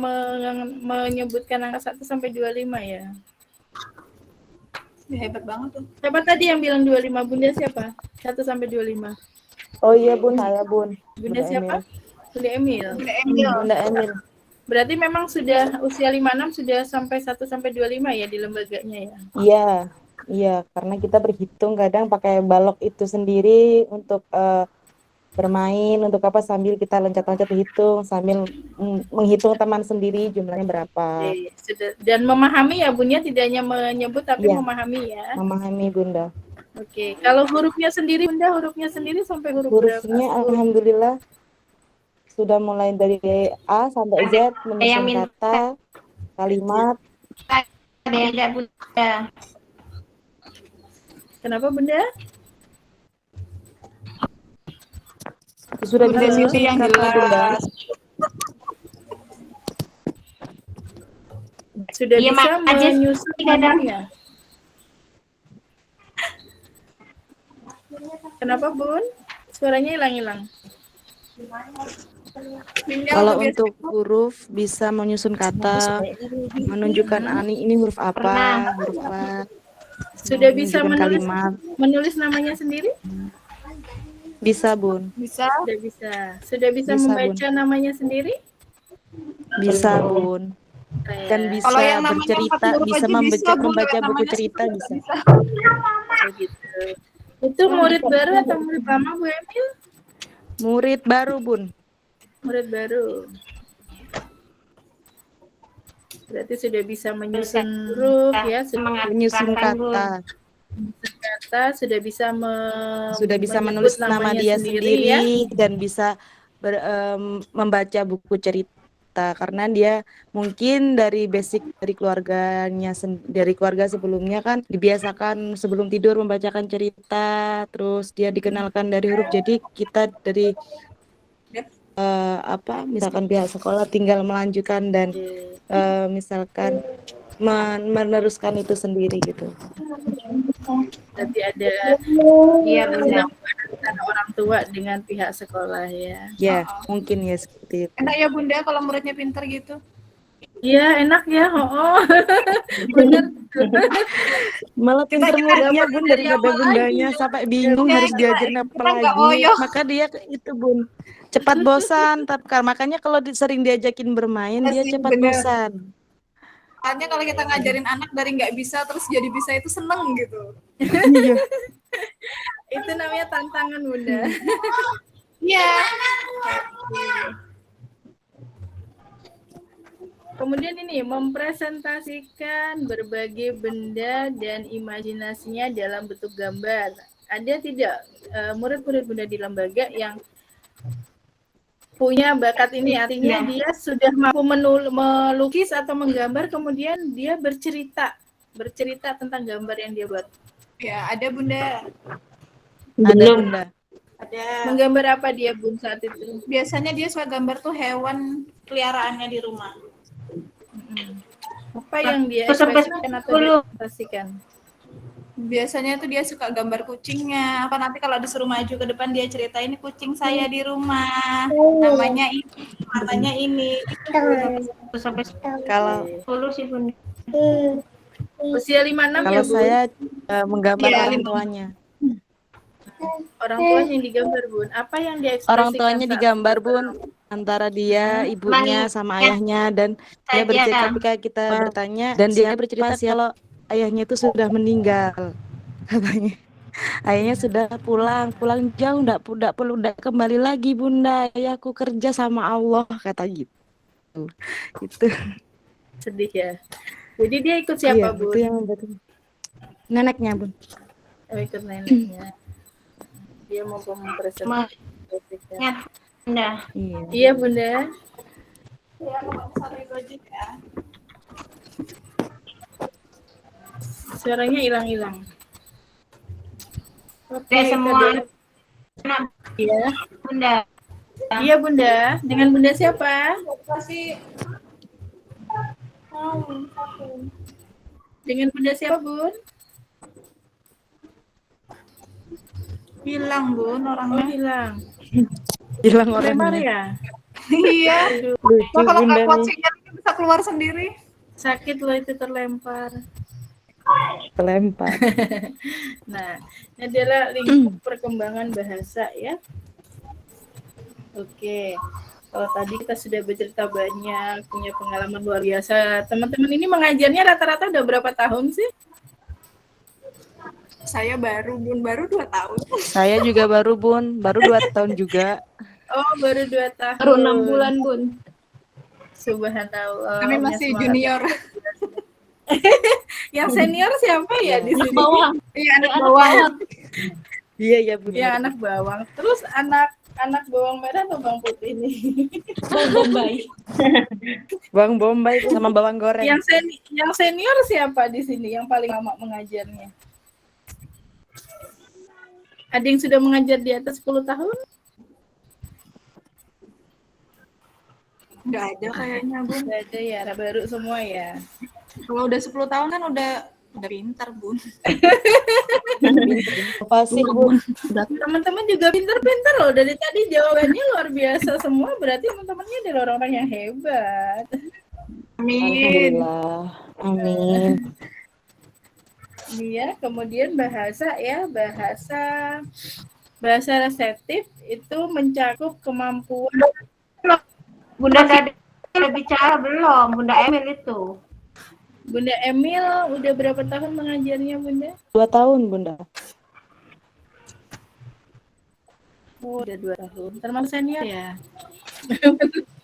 menyebutkan angka 1 sampai 25 ya. Ya, hebat banget tuh. Siapa tadi yang bilang 25? Bunda siapa? 1 sampai 25. Oh iya, Bun, saya, Bun. Bunda siapa? Bunda Emil. Bunda Emil. Bunda Emil. Berarti memang sudah usia 56 sudah sampai 1 sampai 25 ya di lembaganya ya. Iya. Iya, karena kita berhitung kadang pakai balok itu sendiri untuk bermain, untuk apa, sambil kita loncat-loncat hitung, sambil menghitung teman sendiri jumlahnya berapa. Oke, sudah. Dan memahami ya Bunda, tidak hanya menyebut tapi Iya. memahami ya. Memahami, Bunda. Oke, kalau hurufnya sendiri Bunda, hurufnya sendiri sampai huruf berapa? Hurufnya alhamdulillah sudah mulai dari A sampai Z, menyusun minta. kata, kalimat. Ada yang enggak Bunda? Kenapa Bunda? Sudah bisa Bunda menyusun Siti yang kata, Bunda. jelas. Sudah Iya, bisa Mak, aja menyusun kadang. namanya. Kenapa Bun? Suaranya hilang-hilang. Kalau untuk huruf bisa menyusun kata, menunjukkan ini huruf apa, huruf apa. Sudah bisa menunjukkan menulis kalimat. menulis namanya sendiri? Bisa, Bun. Bisa. Sudah bisa. Sudah bisa Bisa, membaca namanya sendiri? Bisa, Bun. Dan bisa Kalau yang namanya bercerita, 4 huruf bisa aja membaca, bisa, Bun. membaca Lewat buku namanya cerita juga bisa. Begitu. Itu murid baru atau murid lama Bu Emil? Murid baru, Bun. Murid baru. Berarti sudah bisa menyusun huruf ya, sudah Menyusun Mengarahkan, Bun. kata, kata, sudah bisa menulis menyebut nama namanya dia sendiri ya. dan bisa membaca buku cerita karena dia mungkin dari basic dari keluarganya, dari keluarga sebelumnya kan dibiasakan sebelum tidur membacakan cerita, terus dia dikenalkan dari huruf, jadi kita dari misalkan pihak sekolah tinggal melanjutkan dan misalkan meneruskan itu sendiri gitu. Berarti ada Iya Bunda. antara orang tua dengan pihak sekolah ya. Ya, mungkin ya seperti itu. Enak ya Bunda kalau muridnya pinter gitu. Iya, enak ya. Oh. Benar. Malah pinter muridnya, Bun, daripada bundanya sampai bingung harus diajarin apa nggak lagi. oyoh. Maka dia itu, Bun, cepat bosan. Makanya kalau sering diajakin bermain, dia Asik, cepat bener. bosan. Makanya kalau kita ngajarin anak dari nggak bisa terus jadi bisa itu seneng gitu. Iya. Itu namanya tantangan Bunda. Iya. Kemudian ini mempresentasikan berbagai benda dan imajinasinya dalam bentuk gambar. Ada tidak murid-murid Bunda di lembaga yang punya bakat ini, artinya dia sudah mampu melukis atau menggambar, kemudian dia bercerita tentang gambar yang dia buat. Ya, ada Bunda. Ada Bunda. Ada. Menggambar apa dia Bun saat itu? Biasanya dia suka gambar tuh hewan peliharaannya di rumah. Apa yang dia Sampai ekspresikan atau dia ekspresikan? Biasanya tuh dia suka gambar kucingnya. Apa nanti kalau disuruh maju ke depan dia cerita ini kucing saya di rumah. Namanya ini, matanya ini. Sampai Kalau 10 sih Bunda. Usia 56 kalau ya Bun? saya menggambar Iya, orang 5. tuanya. Orang tuanya yang digambar Bun. Apa yang dia ekspresikan? Orang tuanya saat digambar Bun, antara dia, ibunya, sama ayahnya, dan dia bercerita ketika kita bertanya, dan dia bercerita kalau ayahnya itu sudah meninggal, katanya. Ayahnya sudah pulang jauh, ndak kembali lagi Bunda, ayahku kerja sama Allah, kata gitu. Itu. sedih ya. Jadi dia ikut siapa Iya, Bun? itu yang betul. Neneknya Bun. Oh, ikut neneknya. Dia mau mempresentasikan. Ya, Bunda. Iya. Iya Bunda. Ya, kalau sorry Gojek ya. Suaranya hilang-hilang. Oke, Ya, semua kedua. anak Iya. Bunda. Iya Bunda. Dengan Bunda siapa? Kasih Dengan Bunda siapa Bun? hilang Bun Oh orangnya. hilang. Hilang Lemar orangnya. ya? Iya. Lucu Nah, kalau Bunda nggak kuat nih, sinyal bisa keluar sendiri. Sakit loh itu terlempar. kelempar. Nah, ini adalah lingkup perkembangan bahasa ya. Oke. Kalau tadi kita sudah bercerita banyak, punya pengalaman luar biasa. Teman-teman ini mengajarnya rata-rata udah berapa tahun sih? Saya baru 2 tahun. Saya juga baru Bun, baru 2 tahun juga. Oh, baru 2 tahun. Baru 6 bulan Bun. Subhanallah. Kami masih Semangat. junior. Yang senior siapa ya di Anak sini? bawang. Iya, anak Anak bawah. bawang. Iya ya Bun. Ya anak bawang. Terus anak bawang merah atau bawang putih nih? Bawang Bombay. Bawang bombay sama bawang goreng. Yang senior siapa di sini yang paling lama mengajarnya? Ada yang sudah mengajar di atas 10 tahun? Nggak ada kayaknya Bun. Nggak ada ya, baru semua ya. Kalau udah 10 tahun kan udah pintar Bun. Pasti Bun. Teman-teman juga pintar-pintar loh. Dari tadi jawabannya luar biasa semua. Berarti teman-temannya adalah orang-orang yang hebat. Amin. Alhamdulillah. Amin. Dia kemudian bahasa ya, bahasa reseptif itu mencakup kemampuan. Bunda tadi udah bicara belum? Bunda Emil itu. Bunda Emil udah berapa tahun mengajarnya Bunda? 2 tahun Bunda. Oh, udah 2 tahun. Termasuk senior ya?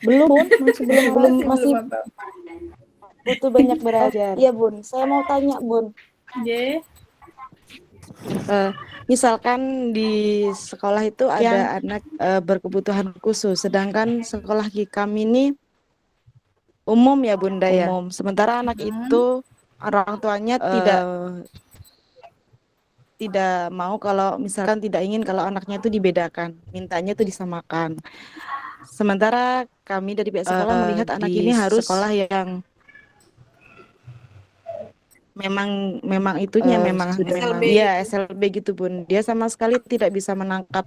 Belum Bun, masih apa. butuh banyak belajar. Iya Bun, saya mau tanya Bun. Oke. Misalkan di sekolah itu ada anak berkebutuhan khusus, sedangkan sekolah kami ini umum ya Bunda ya. Umum. Sementara anak itu orang tuanya tidak mau, kalau misalkan tidak ingin kalau anaknya itu dibedakan, mintanya itu disamakan. Sementara kami dari pihak sekolah melihat anak ini harus sekolah yang memang itunya memang SLB. Iya, SLB gitu Bun. Dia sama sekali tidak bisa menangkap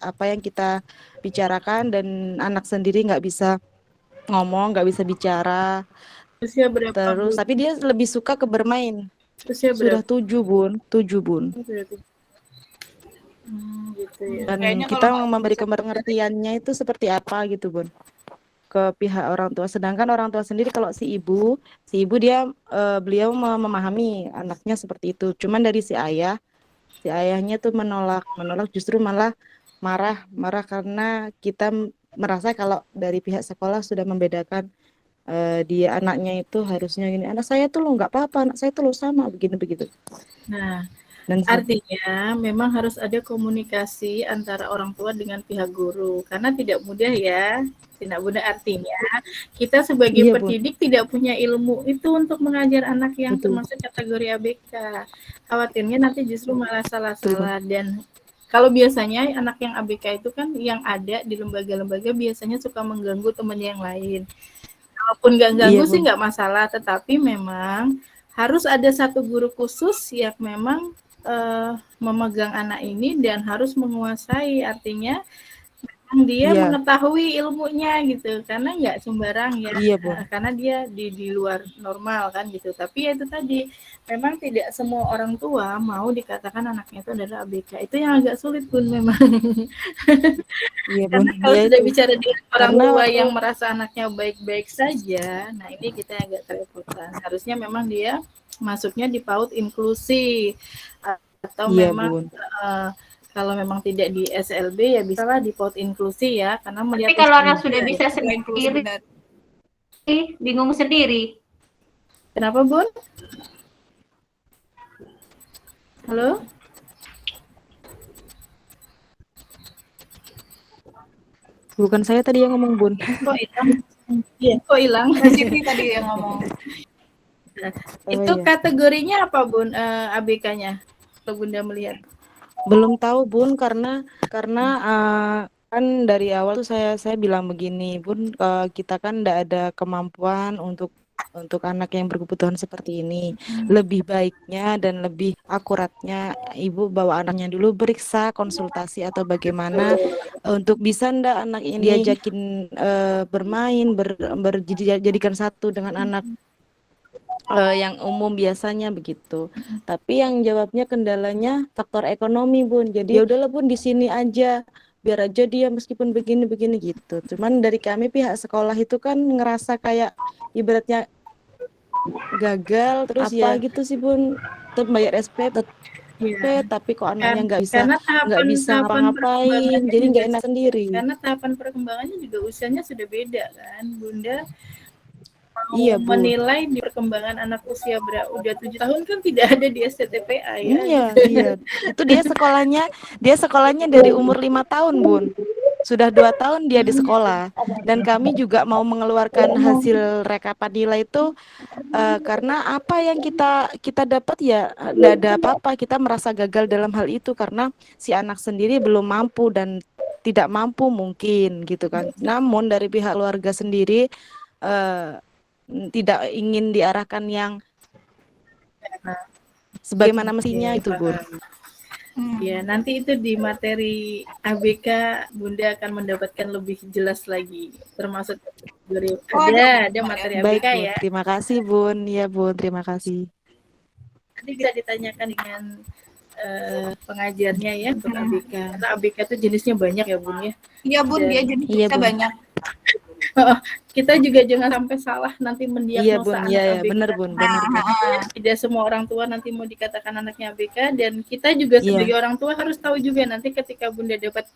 apa yang kita bicarakan, dan anak sendiri nggak bisa ngomong, nggak bisa bicara. Usia berapa? Terus Bun? tapi dia lebih suka ke bermain. Usia Sudah berapa? 7 Bun. Gitu ya. Dan Kayaknya kita kalau memberi pengertiannya itu seperti apa gitu Bun, ke pihak orang tua. Sedangkan orang tua sendiri, kalau si ibu dia beliau memahami anaknya seperti itu. Cuman dari si ayahnya tuh menolak, justru malah marah karena kita merasa kalau dari pihak sekolah sudah membedakan dia anaknya itu harusnya gini. Anak saya tuh lo nggak apa-apa, anak saya tuh lo sama begini begitu. Nah, Dan Artinya memang harus ada komunikasi antara orang tua dengan pihak guru karena tidak mudah ya. Tidak mudah artinya kita sebagai iya, Bun. pendidik tidak punya ilmu itu untuk mengajar anak yang Betul. termasuk kategori ABK. Khawatirnya nanti justru malah Betul, Bun. salah-salah dan kalau biasanya anak yang ABK itu kan yang ada di lembaga-lembaga biasanya suka mengganggu temannya yang lain. Walaupun nggak Iya, ganggu sih Bun. nggak masalah, tetapi memang harus ada satu guru khusus yang memang memegang anak ini dan harus menguasai. Artinya dia Iya, mengetahui ilmunya gitu karena nggak sembarang ya iya, Bun. karena dia di luar normal kan gitu tapi ya itu tadi memang tidak semua orang tua mau dikatakan anaknya itu adalah ABK itu yang agak sulit Bun memang Iya, Bun. karena kalau Iya sudah itu. bicara dengan orang Karena tua waktu yang merasa anaknya baik-baik saja nah ini kita agak kerepotan harusnya memang dia masuknya di PAUD inklusi atau iya, memang Bun. kalau memang tidak di SLB ya bisalah di PAUD inklusi ya karena melihat Tapi kalau usia anak sudah dia. bisa Inklusi sendiri, benar. bingung sendiri. Kenapa Bun? Halo? Bukan saya tadi yang ngomong, Bun. Kok hilang? Iya, kok hilang? Siti tadi yang ngomong. Itu iya. kategorinya apa Bun ABK-nya? Kalau Bunda melihat. Belum tahu, Bun, karena kan dari awal tuh saya bilang begini, Bun, kita kan enggak ada kemampuan untuk anak yang berkebutuhan seperti ini. Lebih baiknya dan lebih akuratnya Ibu bawa anaknya dulu periksa, konsultasi atau bagaimana untuk bisa ndak anak ini diajakin bermain, jadikan satu dengan anak yang umum biasanya begitu. Tapi yang jawabnya kendalanya faktor ekonomi, Bun. Jadi ya udahlah Bun di sini aja. Biar aja dia meskipun begini-begini gitu. Cuman dari kami pihak sekolah itu kan ngerasa kayak ibaratnya gagal terus apa ya gitu sih Bun. Tetap bayar SPP tapi kok anaknya nggak bisa ngapa-ngapain. Jadi nggak enak sendiri. Karena tahapan perkembangannya juga usianya sudah beda kan, Bunda. Iya, Bu. Menilai di perkembangan anak usia udah 7 tahun kan tidak ada di STTPA ya. Iya, iya. Itu dia sekolahnya dari umur 5 tahun, Bun. Sudah 2 tahun dia di sekolah. Dan kami juga mau mengeluarkan hasil rekapan nilai itu karena apa yang kita dapat ya tidak ada apa-apa. Kita merasa gagal dalam hal itu karena si anak sendiri belum mampu dan tidak mampu mungkin gitu kan. Namun dari pihak keluarga sendiri tidak ingin diarahkan yang sebagaimana mestinya itu, Bun. Ya, nanti itu di materi ABK Bunda akan mendapatkan lebih jelas lagi, termasuk ada materi Baik, ABK Bun. ya. Terima kasih, Bun. Ya, Bun, terima kasih. Nanti bisa ditanyakan dengan pengajarnya ya untuk ABK. Karena ABK itu jenisnya banyak ya, Bun ya. Iya, Bun, dia jenisnya banyak. Kita juga jangan sampai salah nanti mendiagnosa anak ABK. Benar, Bun, benar. Tidak semua orang tua nanti mau dikatakan anaknya ABK dan kita juga sebagai orang tua harus tahu juga nanti ketika Bunda dapat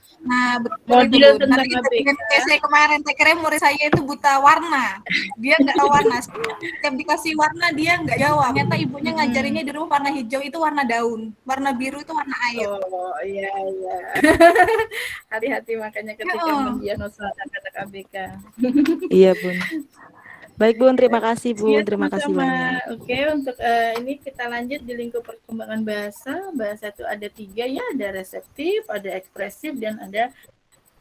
model tentang ABK. Saya kemarin saya kira murid saya itu buta warna. Dia nggak tahu warna. Setiap dikasih warna dia nggak jawab. Ternyata ibunya ngajarinnya di rumah warna hijau itu warna daun, warna biru itu warna air. Oh iya iya. Hati-hati makanya ketika mendiagnosa anak-anak ABK. Iya, Bun. Baik, Bun, terima kasih, Bun. Terima kasih banyak. Oke, untuk ini kita lanjut di lingkup perkembangan bahasa. Bahasa itu ada 3 ya, ada reseptif, ada ekspresif, dan ada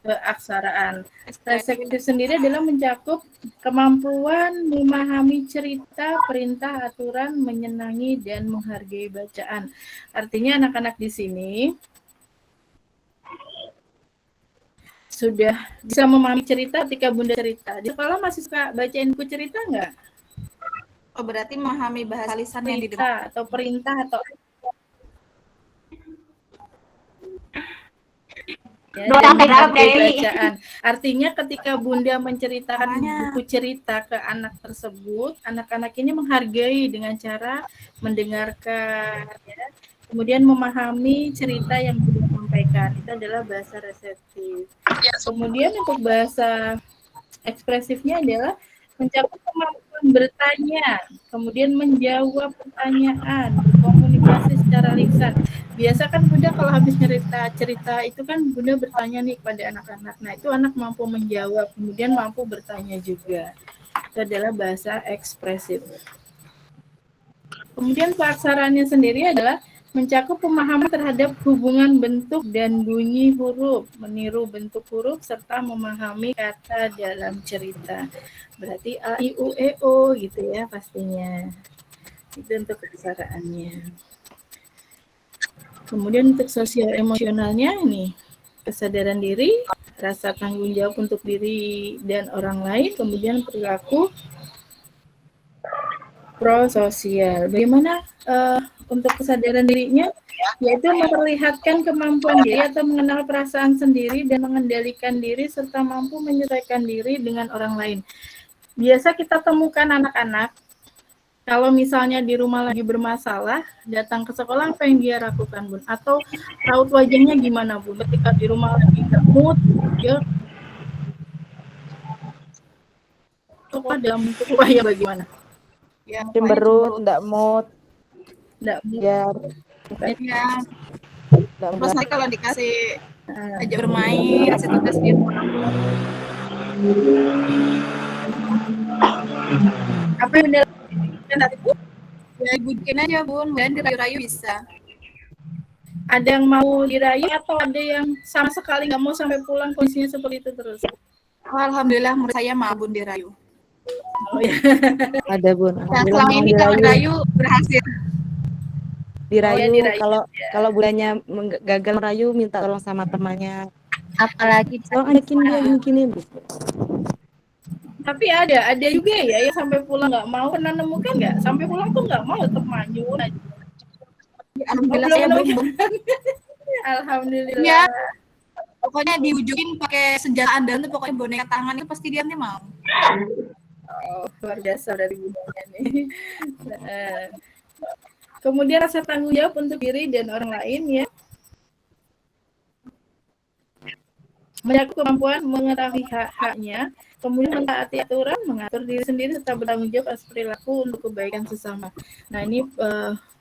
keaksaraan. Reseptif sendiri adalah mencakup kemampuan memahami cerita, perintah, aturan, menyenangi, dan menghargai bacaan. Artinya anak-anak di sini sudah bisa memahami cerita ketika Bunda cerita. Di sekolah masih suka bacain buku cerita nggak? Oh, berarti memahami bahasa lisan yang didengar atau perintah atau ya, bacaan. Artinya ketika Bunda menceritakan buku cerita ke anak tersebut, anak-anak ini menghargai dengan cara mendengarkan, ya. Kemudian memahami cerita yang Bunda sampaikan. Itu adalah bahasa reseptif. Kemudian untuk bahasa ekspresifnya adalah mencakup kemampuan bertanya, kemudian menjawab pertanyaan, berkomunikasi secara lisan. Biasa kan Bunda kalau habis cerita itu kan Bunda bertanya nih kepada anak-anak. Nah, itu anak mampu menjawab, kemudian mampu bertanya juga. Itu adalah bahasa ekspresif. Kemudian pelaksanaannya sendiri adalah mencakup pemahaman terhadap hubungan bentuk dan bunyi huruf, meniru bentuk huruf, serta memahami kata dalam cerita. Berarti A, I, U, E, O gitu ya pastinya. Itu untuk kebiasaannya. Kemudian untuk sosial emosionalnya ini, kesadaran diri, rasa tanggung jawab untuk diri dan orang lain, kemudian perilaku prososial. Bagaimana untuk kesadaran dirinya? Yaitu memperlihatkan kemampuan diri atau mengenal perasaan sendiri dan mengendalikan diri serta mampu menyesuaikan diri dengan orang lain. Biasa kita temukan anak-anak kalau misalnya di rumah lagi bermasalah, datang ke sekolah apa yang dia lakukan, Bun? Atau raut wajahnya gimana, Bun? Ketika di rumah lagi nggak mood, dia sekolah dalam bentuk wajah bagaimana? Ya, Cemberut, nggak mood, Nggak mood. ya ya. nggak Terus mood. nanti kalau dikasih ajak bermain, kasih tugas dia Apa yang Bunda lakukan saat itu? ya bujukin aja Bun, dan dirayu-rayu bisa. Ada yang mau dirayu atau ada yang sama sekali nggak mau sampai pulang kondisinya seperti itu terus? Alhamdulillah menurut saya mau Bun dirayu. Oh ya. Ada Bun. Nah, Alhamdulillah selama mau ini kalau dirayu berhasil. dirayu, dirayu, kalau bulannya gagal merayu minta tolong sama temannya. Apalagi Tolong ajakin dia gini. Tapi ada juga ya yang sampai pulang nggak mau. Pernah nemukan nggak? Sampai pulang tuh nggak mau, tetap maju. Alhamdulillah saya belum. Alhamdulillah. Ya, pokoknya diwujudin pakai senjata andalan tuh pokoknya boneka tangan itu pasti dia nih mau. Oh, luar biasa dari bundanya nih. Kemudian rasa tanggung jawab untuk diri dan orang lain ya. Mencakup kemampuan mengetahui hak-haknya, kemudian mentaati aturan, mengatur diri sendiri, serta bertanggung jawab atas perilaku untuk kebaikan sesama. Nah ini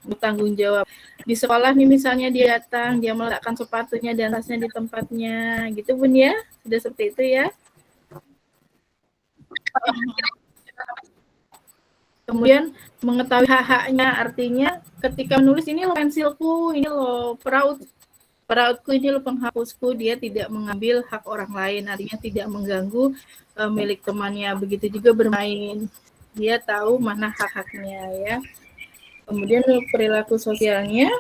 bertanggung jawab. Di sekolah nih misalnya dia datang, dia meletakkan sepatunya dan tasnya di tempatnya, gitu Bun ya? Sudah seperti itu ya? Kemudian mengetahui hak-haknya, artinya ketika menulis ini lo pensilku, ini lo perautku, ini lo penghapusku, dia tidak mengambil hak orang lain, artinya tidak mengganggu milik temannya. Begitu juga bermain, dia tahu mana hak-haknya ya. Kemudian perilaku sosialnya,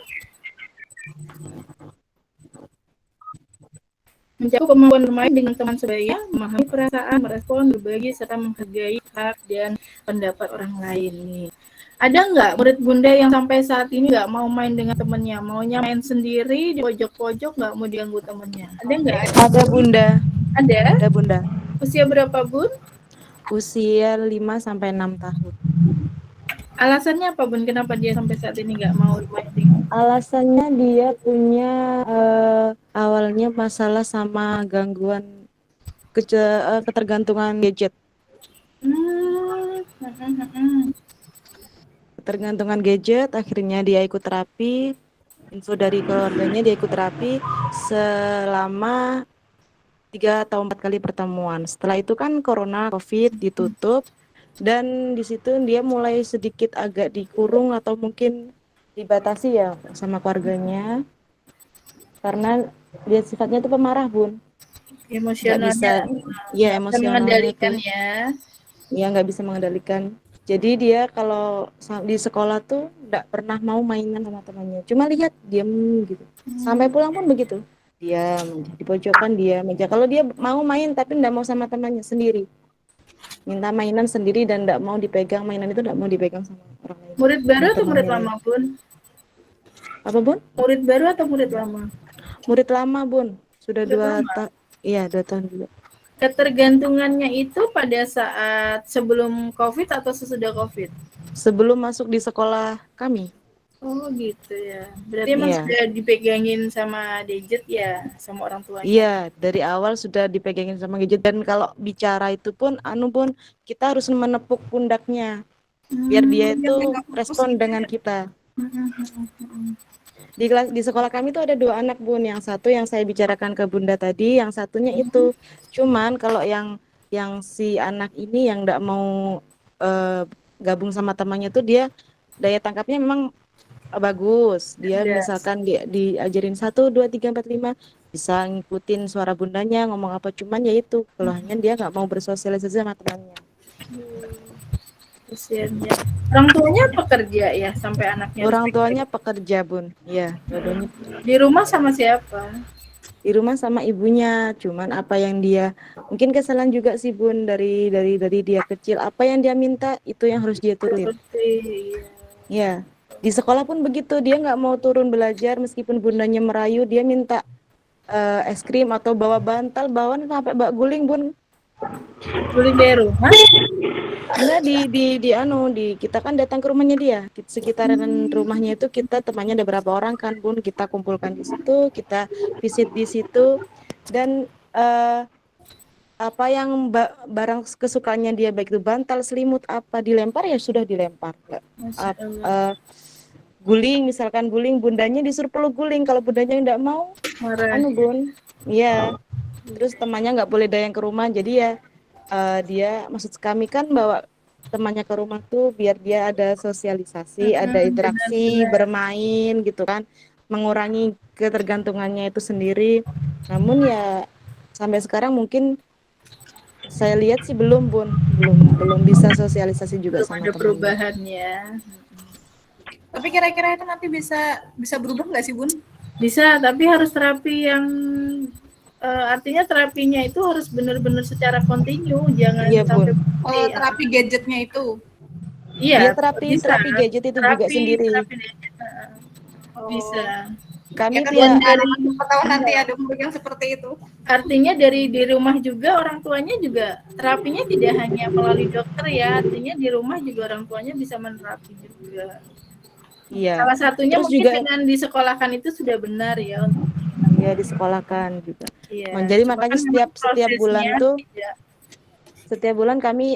mencakup kemampuan bermain dengan teman sebaya, memahami perasaan, merespon, berbagi, serta menghargai hak dan pendapat orang lain nih. Ada nggak murid Bunda yang sampai saat ini nggak mau main dengan temennya, maunya main sendiri di pojok-pojok, nggak mau diganggu temennya? Ada nggak? Ada Bunda. Ada Bunda. Usia berapa Bun? Usia 5-6 tahun. Alasannya apa Bun? Kenapa dia sampai saat ini nggak mau main dengan? Alasannya dia punya awalnya masalah sama gangguan ketergantungan gadget. Ketergantungan gadget, akhirnya dia ikut terapi. Info dari keluarganya dia ikut terapi selama 3 atau 4 kali pertemuan. Setelah itu kan COVID ditutup, dan di situ dia mulai sedikit agak dikurung atau mungkin dibatasi ya sama keluarganya, karena dia sifatnya itu pemarah Bun. Emosionalnya mengendalikan ya. Nggak bisa mengendalikan. Jadi dia kalau di sekolah tuh nggak pernah mau mainan sama temannya, cuma lihat diam gitu. Sampai pulang pun begitu, diam di pojokan, diam aja. Kalau dia mau main tapi nggak mau sama temannya, sendiri minta mainan sendiri dan nggak mau dipegang, mainan itu nggak mau dipegang sama orang lain. Murid baru atau murid lama Bun? Apa Bun? Murid baru atau murid lama? Murid lama Bun, sudah 2 tahun. Iya 2 tahun juga. Ketergantungannya itu pada saat sebelum COVID atau sesudah COVID? Sebelum masuk di sekolah kami. Oh gitu ya. Berarti emang Iya. sudah dipegangin sama Dejet ya, sama orang tuanya. Iya, dari awal sudah dipegangin sama gadget dan kalau bicara itu pun pun kita harus menepuk pundaknya biar dia Biar dia itu nggak fokus respon gitu dengan ya. kita. Di sekolah kami tuh ada 2 anak Bun, yang satu yang saya bicarakan ke Bunda tadi, yang satunya itu. Cuman kalau yang si anak ini yang enggak mau gabung sama temannya tuh dia daya tangkapnya memang bagus. Dia Ada. misalkan diajarin 1, 2, 3, 4, 5 bisa ngikutin suara bundanya ngomong apa, cuman ya itu keluhannya dia nggak mau bersosialisasi sama temannya. Kasiannya. Orang tuanya pekerja ya sampai anaknya harus Orang pekerja. tuanya pekerja Bun, ya dua-duanya Di rumah sama siapa? di rumah sama ibunya. Cuman apa yang dia mungkin kesalahan juga sih Bun dari dia kecil, apa yang dia minta itu yang harus dia turutin. Seperti Ya, di sekolah pun begitu, dia nggak mau turun belajar meskipun bundanya merayu, dia minta es krim atau bawa bantal, bawaan sampai bak guling Bun. guling dari rumah. Enggak kita kan datang ke rumahnya dia. Sekitaran rumahnya itu kita temannya ada berapa orang kan Bun, kita kumpulkan di situ, kita visit di situ dan apa yang barang kesukaannya dia baik itu bantal, selimut apa dilempar ya sudah dilempar. Guling misalkan guling bundanya disuruh peluk guling, kalau bundanya enggak mau Marah. Bun. Iya. Terus temannya nggak boleh datang ke rumah, jadi ya dia maksud kami kan bawa temannya ke rumah tuh biar dia ada sosialisasi, ada interaksi, bermain gitu kan, mengurangi ketergantungannya itu sendiri. Namun ya sampai sekarang mungkin saya lihat sih belum Bun, belum bisa sosialisasi juga Belum sama ada temannya. perubahannya. Tapi kira-kira itu nanti bisa berubah nggak sih Bun? Bisa, tapi harus terapi yang artinya terapinya itu harus benar-benar secara kontinu, jangan Iya, Bun. Oh, terapi gadgetnya itu. Iya, Dia terapi gadget itu juga sendiri. Terapi gadget, bisa. Kami Ya kan tidak tahu nanti ada murid yang seperti itu. Artinya dari di rumah juga orang tuanya juga terapinya tidak hanya melalui dokter ya, artinya di rumah juga orang tuanya bisa menerapi juga. Iya. Salah satunya Terus mungkin juga dengan disekolahkan itu sudah benar ya. Ya disekolahkan juga. Iya. Jadi Cuma makanya kan memang setiap bulan prosesnya tuh tidak. setiap bulan kami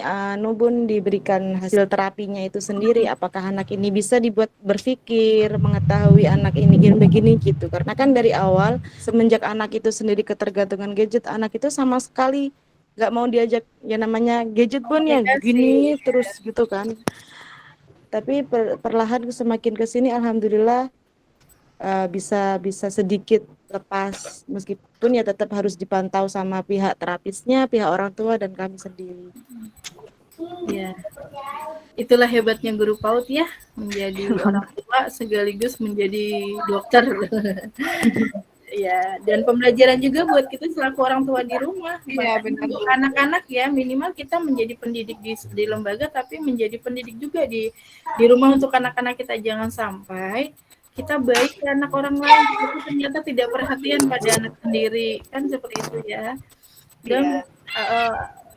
Bun diberikan hasil terapinya itu sendiri, apakah anak ini bisa dibuat berpikir, mengetahui anak ini begini gitu. Karena kan dari awal semenjak anak itu sendiri ketergantungan gadget, anak itu sama sekali nggak mau diajak ya namanya gadget Bun ya begini terus gitu kan. Tapi perlahan semakin kesini alhamdulillah bisa sedikit lepas, meskipun ya tetap harus dipantau sama pihak terapisnya, pihak orang tua dan kami sendiri. Ya, itulah hebatnya guru PAUD ya, menjadi orang tua sekaligus menjadi dokter. Ya, dan pembelajaran juga buat kita selaku orang tua di rumah. Iya, benar. Untuk anak-anak ya, minimal kita menjadi pendidik di lembaga, tapi menjadi pendidik juga di rumah untuk anak-anak kita. Jangan sampai kita baik ke anak orang lain, tapi ternyata tidak perhatian pada anak sendiri, kan seperti itu ya. Dan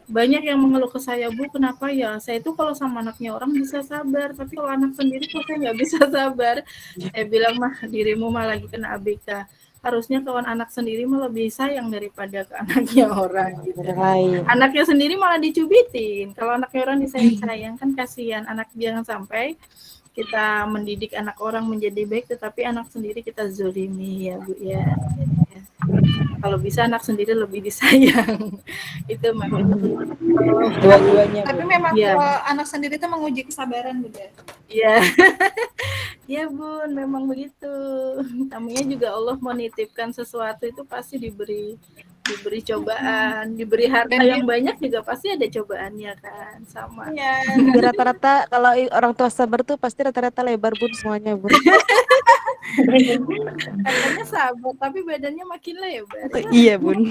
banyak yang mengeluh ke saya, Bu, kenapa ya saya itu kalau sama anaknya orang bisa sabar, tapi kalau anak sendiri kok saya nggak bisa sabar. Saya bilang, mah dirimu mah lagi kena ABK. Harusnya kawan anak sendiri mah lebih sayang daripada ke anaknya orang gitu. Anaknya sendiri malah dicubitin. Kalau anaknya orang disayang-sayang kan kasihan. Anak jangan sampai kita mendidik anak orang menjadi baik, tetapi anak sendiri kita zolimi ya Bu ya. Kalau bisa anak sendiri lebih disayang. Itu memang dua-duanya. Tapi memang ya. kalau anak sendiri itu menguji kesabaran Bunda. Iya. Ya Bun, memang begitu. Namanya juga Allah menitipkan sesuatu itu pasti diberi cobaan, diberi harta yang banyak juga pasti ada cobaannya kan, sama. Ya. Rata-rata kalau orang tua sabar tuh pasti rata-rata lebar Bun semuanya Bun. Katanya sabar, tapi badannya makin lebar. Iya Bun.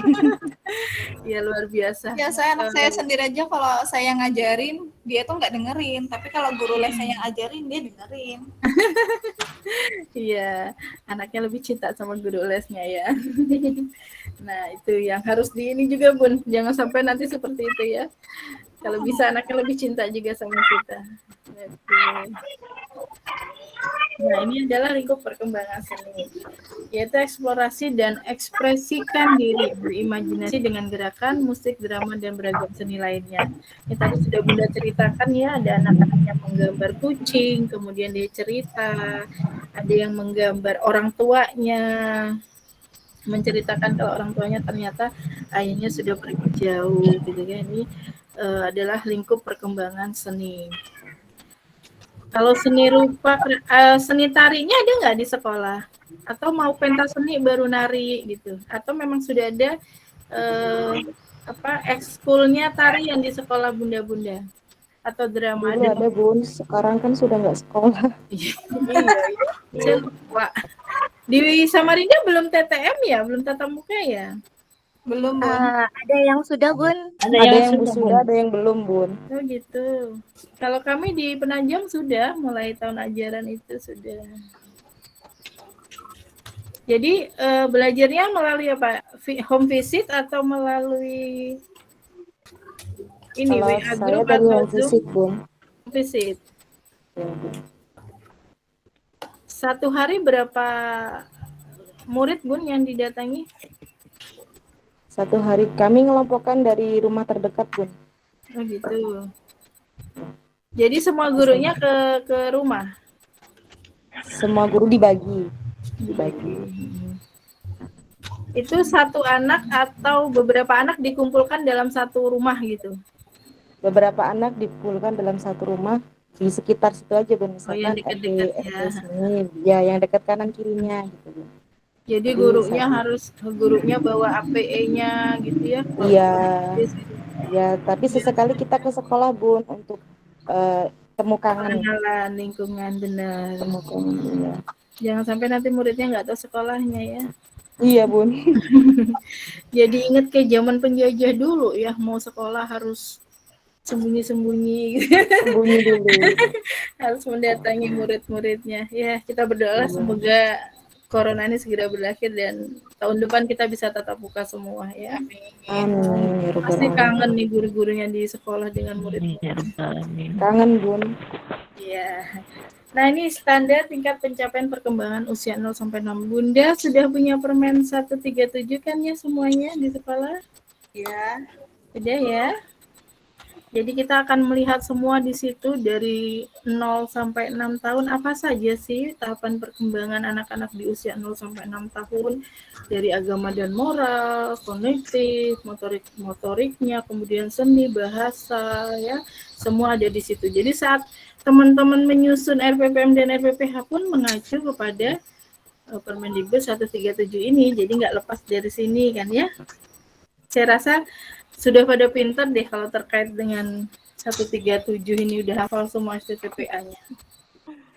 Ya luar biasa. Ya anak saya sendiri aja kalau saya ngajarin dia tuh nggak dengerin, tapi kalau guru les saya yang ajarin dia dengerin. Iya, anaknya lebih cinta sama guru lesnya ya. Nah itu yang harus ini juga Bun, jangan sampai nanti seperti itu ya. Kalau bisa anaknya lebih cinta juga sama kita. Nah, ini adalah lingkup perkembangan seni, yaitu eksplorasi dan ekspresikan diri, berimajinasi dengan gerakan, musik, drama, dan beragam seni lainnya. Ini tadi sudah Bunda ceritakan ya, ada anak-anak yang menggambar kucing, kemudian dia cerita, ada yang menggambar orang tuanya, menceritakan kalau orang tuanya ternyata ayahnya sudah pergi jauh, gitu kan. Ini adalah lingkup perkembangan seni. Kalau seni rupa, seni tarinya ada nggak di sekolah? Atau mau pentas seni baru nari gitu? Atau memang sudah ada ekskulnya tari yang di sekolah bunda-bunda? Atau drama? Dulu ada Bun, sekarang kan sudah nggak sekolah. Iya, saya lupa. Di Samarinda belum TTM ya? Belum tatap muka ya? Belum, Bun. Ada yang sudah, Bun. Ada yang sudah, ada yang belum Bun. Oh gitu. Kalau kami di Penajam sudah, mulai tahun ajaran itu sudah. Jadi belajarnya melalui apa? Home visit atau melalui ini Kalau WA saya group dari atau home Zoom? visit Bun. Visit. Ya, Bun. Satu hari berapa murid Bun yang didatangi? Satu hari kami ngelompokkan dari rumah terdekat Bun. Oh gitu. Jadi semua gurunya ke rumah? Semua guru dibagi. Itu satu anak atau beberapa anak dikumpulkan dalam satu rumah gitu? Beberapa anak dikumpulkan dalam satu rumah di sekitar situ aja Bun. Oh, yang Misalkan dekat-dekat RT ya. sini, ya yang dekat kanan kirinya gitu Bun. Jadi gurunya bawa APE-nya gitu ya? Iya. Ya, tapi sesekali kita ke sekolah Bun untuk temu kangen. Kenalan lingkungan, benar. Temu kangen, iya. Jangan sampai nanti muridnya nggak tahu sekolahnya ya. Iya Bun. Jadi inget kayak zaman penjajah dulu ya, mau sekolah harus sembunyi-sembunyi gitu. Sembunyi dulu. Harus mendatangi murid-muridnya. Ya, kita berdoa semoga corona ini segera berakhir dan tahun depan kita bisa tatap muka semua ya. Amin. Pasti kangen nih guru-gurunya di sekolah dengan murid-murid. Kangen Bun. Iya. Nah, ini standar tingkat pencapaian perkembangan usia 0 sampai 6. Bunda sudah punya permen 137 kan ya semuanya di sekolah? Ya. Sudah ya. Jadi kita akan melihat semua di situ dari 0 sampai 6 tahun apa saja sih tahapan perkembangan anak-anak di usia 0 sampai 6 tahun, dari agama dan moral, kognitif, motoriknya, kemudian seni, bahasa ya, semua ada di situ. Jadi saat teman-teman menyusun RPPM dan RPPH pun mengacu kepada Permendikbud 137 ini, jadi nggak lepas dari sini kan ya. Saya rasa sudah pada pintar deh kalau terkait dengan 137 ini, udah hafal semua STTPA-nya.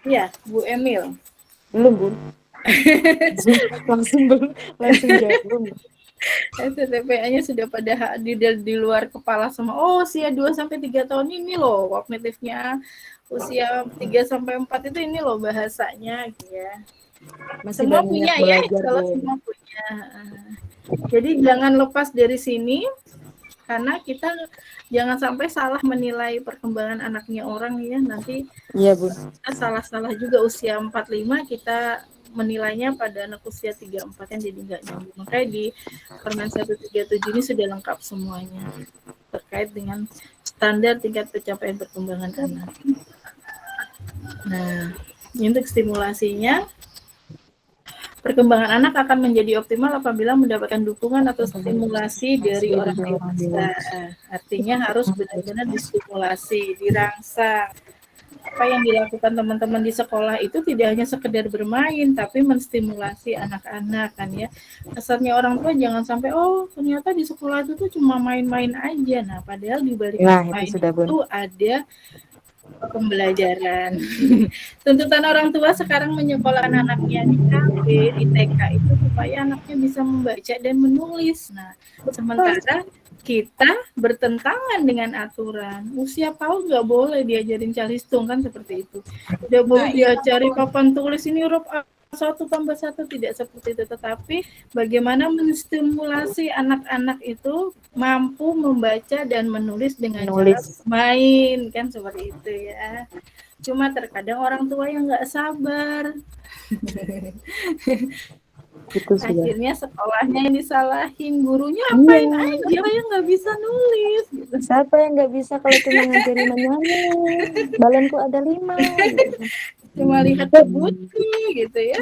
Ya, Bu Emil. Belum Bun. langsung jawab belum. STTPA-nya sudah pada di luar kepala semua. Oh, usia 2 sampai 3 tahun ini loh kognitifnya. Usia 3 sampai 4 itu ini loh bahasanya ya. Masih Semua banyak punya ya, belajar, kalau Bun. semua punya. Jadi jangan lepas dari sini, karena kita jangan sampai salah menilai perkembangan anaknya orang ya, nanti Iya Bun. kita salah-salah juga usia 45 kita menilainya pada anak usia 34 kan, jadi nggak nyambung. Makanya di Permen 137 ini sudah lengkap semuanya terkait dengan standar tingkat pencapaian perkembangan anak. Nah, untuk stimulasinya, perkembangan anak akan menjadi optimal apabila mendapatkan dukungan atau stimulasi dari orang dewasa. Artinya harus benar-benar distimulasi, dirangsang. Apa yang dilakukan teman-teman di sekolah itu tidak hanya sekedar bermain, tapi menstimulasi anak-anak kan ya. Kesannya orang tua jangan sampai, oh ternyata di sekolah itu tuh cuma main-main aja. Nah, padahal di balik main itu ada pembelajaran. Tuntutan orang tua sekarang menyekolahkan anaknya di KB, di TK itu supaya anaknya bisa membaca dan menulis. Nah, sementara kita bertentangan dengan aturan. Usia PAUD nggak boleh diajarin calistung kan, seperti itu. Tidak boleh diajari papan tulis ini huruf A 1 tambah 1, tidak seperti itu. Tetapi bagaimana menstimulasi anak-anak itu mampu membaca dan menulis dengan cara main kan, seperti itu ya. Cuma terkadang orang tua yang nggak sabar. Itu sudah. Akhirnya sekolahnya yang disalahin, gurunya apain aja yang nggak bisa nulis. Gitu. Siapa yang nggak bisa kalau cuma ngajarin nyanyi? Balanku ada 5. Gitu. Cuma lihat ke bukti gitu ya.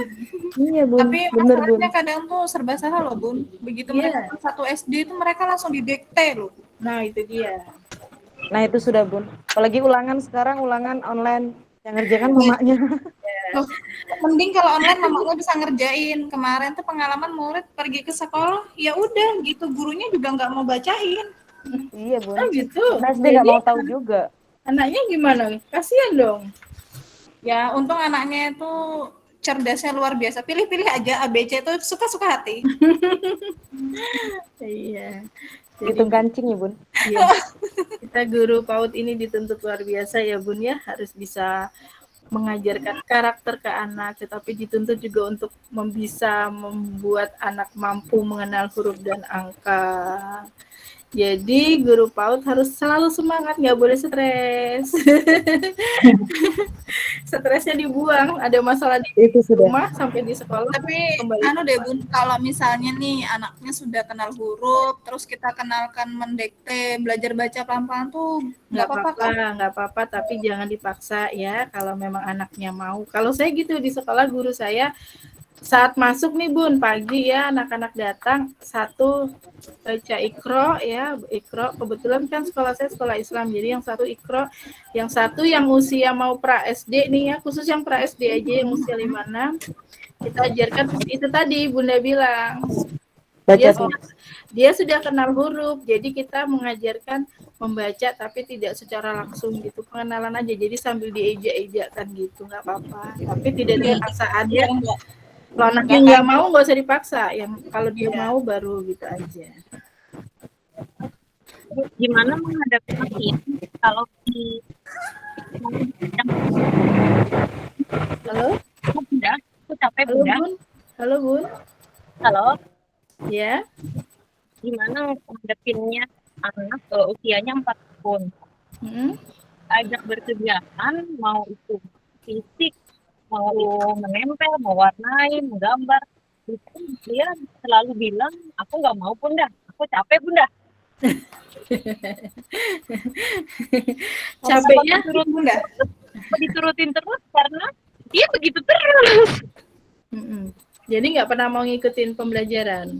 Iya Bun, Tapi bener Bun. masalahnya kadang tuh serba salah loh Bun. Begitu Iya. mereka satu SD itu mereka langsung didikte loh. Nah itu dia. Nah itu sudah Bun. Apalagi ulangan sekarang, ulangan online. Yang ngerjakan mamanya. Loh, mending kalau online mamanya bisa ngerjain. Kemarin tuh pengalaman murid pergi ke sekolah, ya udah gitu gurunya juga nggak mau bacain. Iya Bun. Oh gitu. Nah, SD nggak Jadi, mau tahu juga. anaknya gimana? Kasihan dong. Ya untung anaknya itu cerdasnya luar biasa. Pilih-pilih aja ABC itu suka-suka hati. Iya. Jadi Hitung kancing ya Bun. iya. Kita guru PAUD ini dituntut luar biasa ya Bun ya, harus bisa mengajarkan karakter ke anak, tetapi dituntut juga untuk bisa membuat anak mampu mengenal huruf dan angka. Jadi guru PAUD harus selalu semangat, nggak boleh stres. Stresnya dibuang, ada masalah di Itu sudah. rumah sampai di sekolah. Tapi kembali. anu deh Bun, kalau misalnya nih anaknya sudah kenal huruf, terus kita kenalkan mendikte, belajar baca pelan-pelan tuh nggak apa-apa kan? nggak apa-apa, tapi jangan dipaksa ya kalau memang anaknya mau. Kalau saya gitu di sekolah, guru saya saat masuk nih Bun, pagi ya anak-anak datang, satu baca ikro ya, ikro, kebetulan kan sekolah saya sekolah Islam, jadi yang satu ikro, yang satu yang usia mau pra SD nih ya, khusus yang pra SD aja yang usia 5-6, kita ajarkan itu tadi Bunda bilang, Baca dia, tuh. dia sudah kenal huruf, jadi kita mengajarkan membaca tapi tidak secara langsung gitu, pengenalan aja, jadi sambil dieja-ejakan gitu, nggak apa-apa, tapi tidak dengan paksaan ya. Kalau anaknya nggak mau, nggak usah dipaksa. Yang kalau dia mau baru gitu aja. Gimana menghadapi pasien kalau di Halo? Bunda, aku capek Halo Bunda. Bun? Halo Bun? Halo, Ya? gimana menghadapinya anak usianya 4 tahun? Ajak berkegiatan, mau itu fisik, mau menempel, mau warnain, menggambar, itu dia selalu bilang, aku nggak mau Bunda, aku capek Bunda. Capeknya Bunda. Diturutin terus karena dia begitu terus. Jadi nggak pernah mau ngikutin pembelajaran?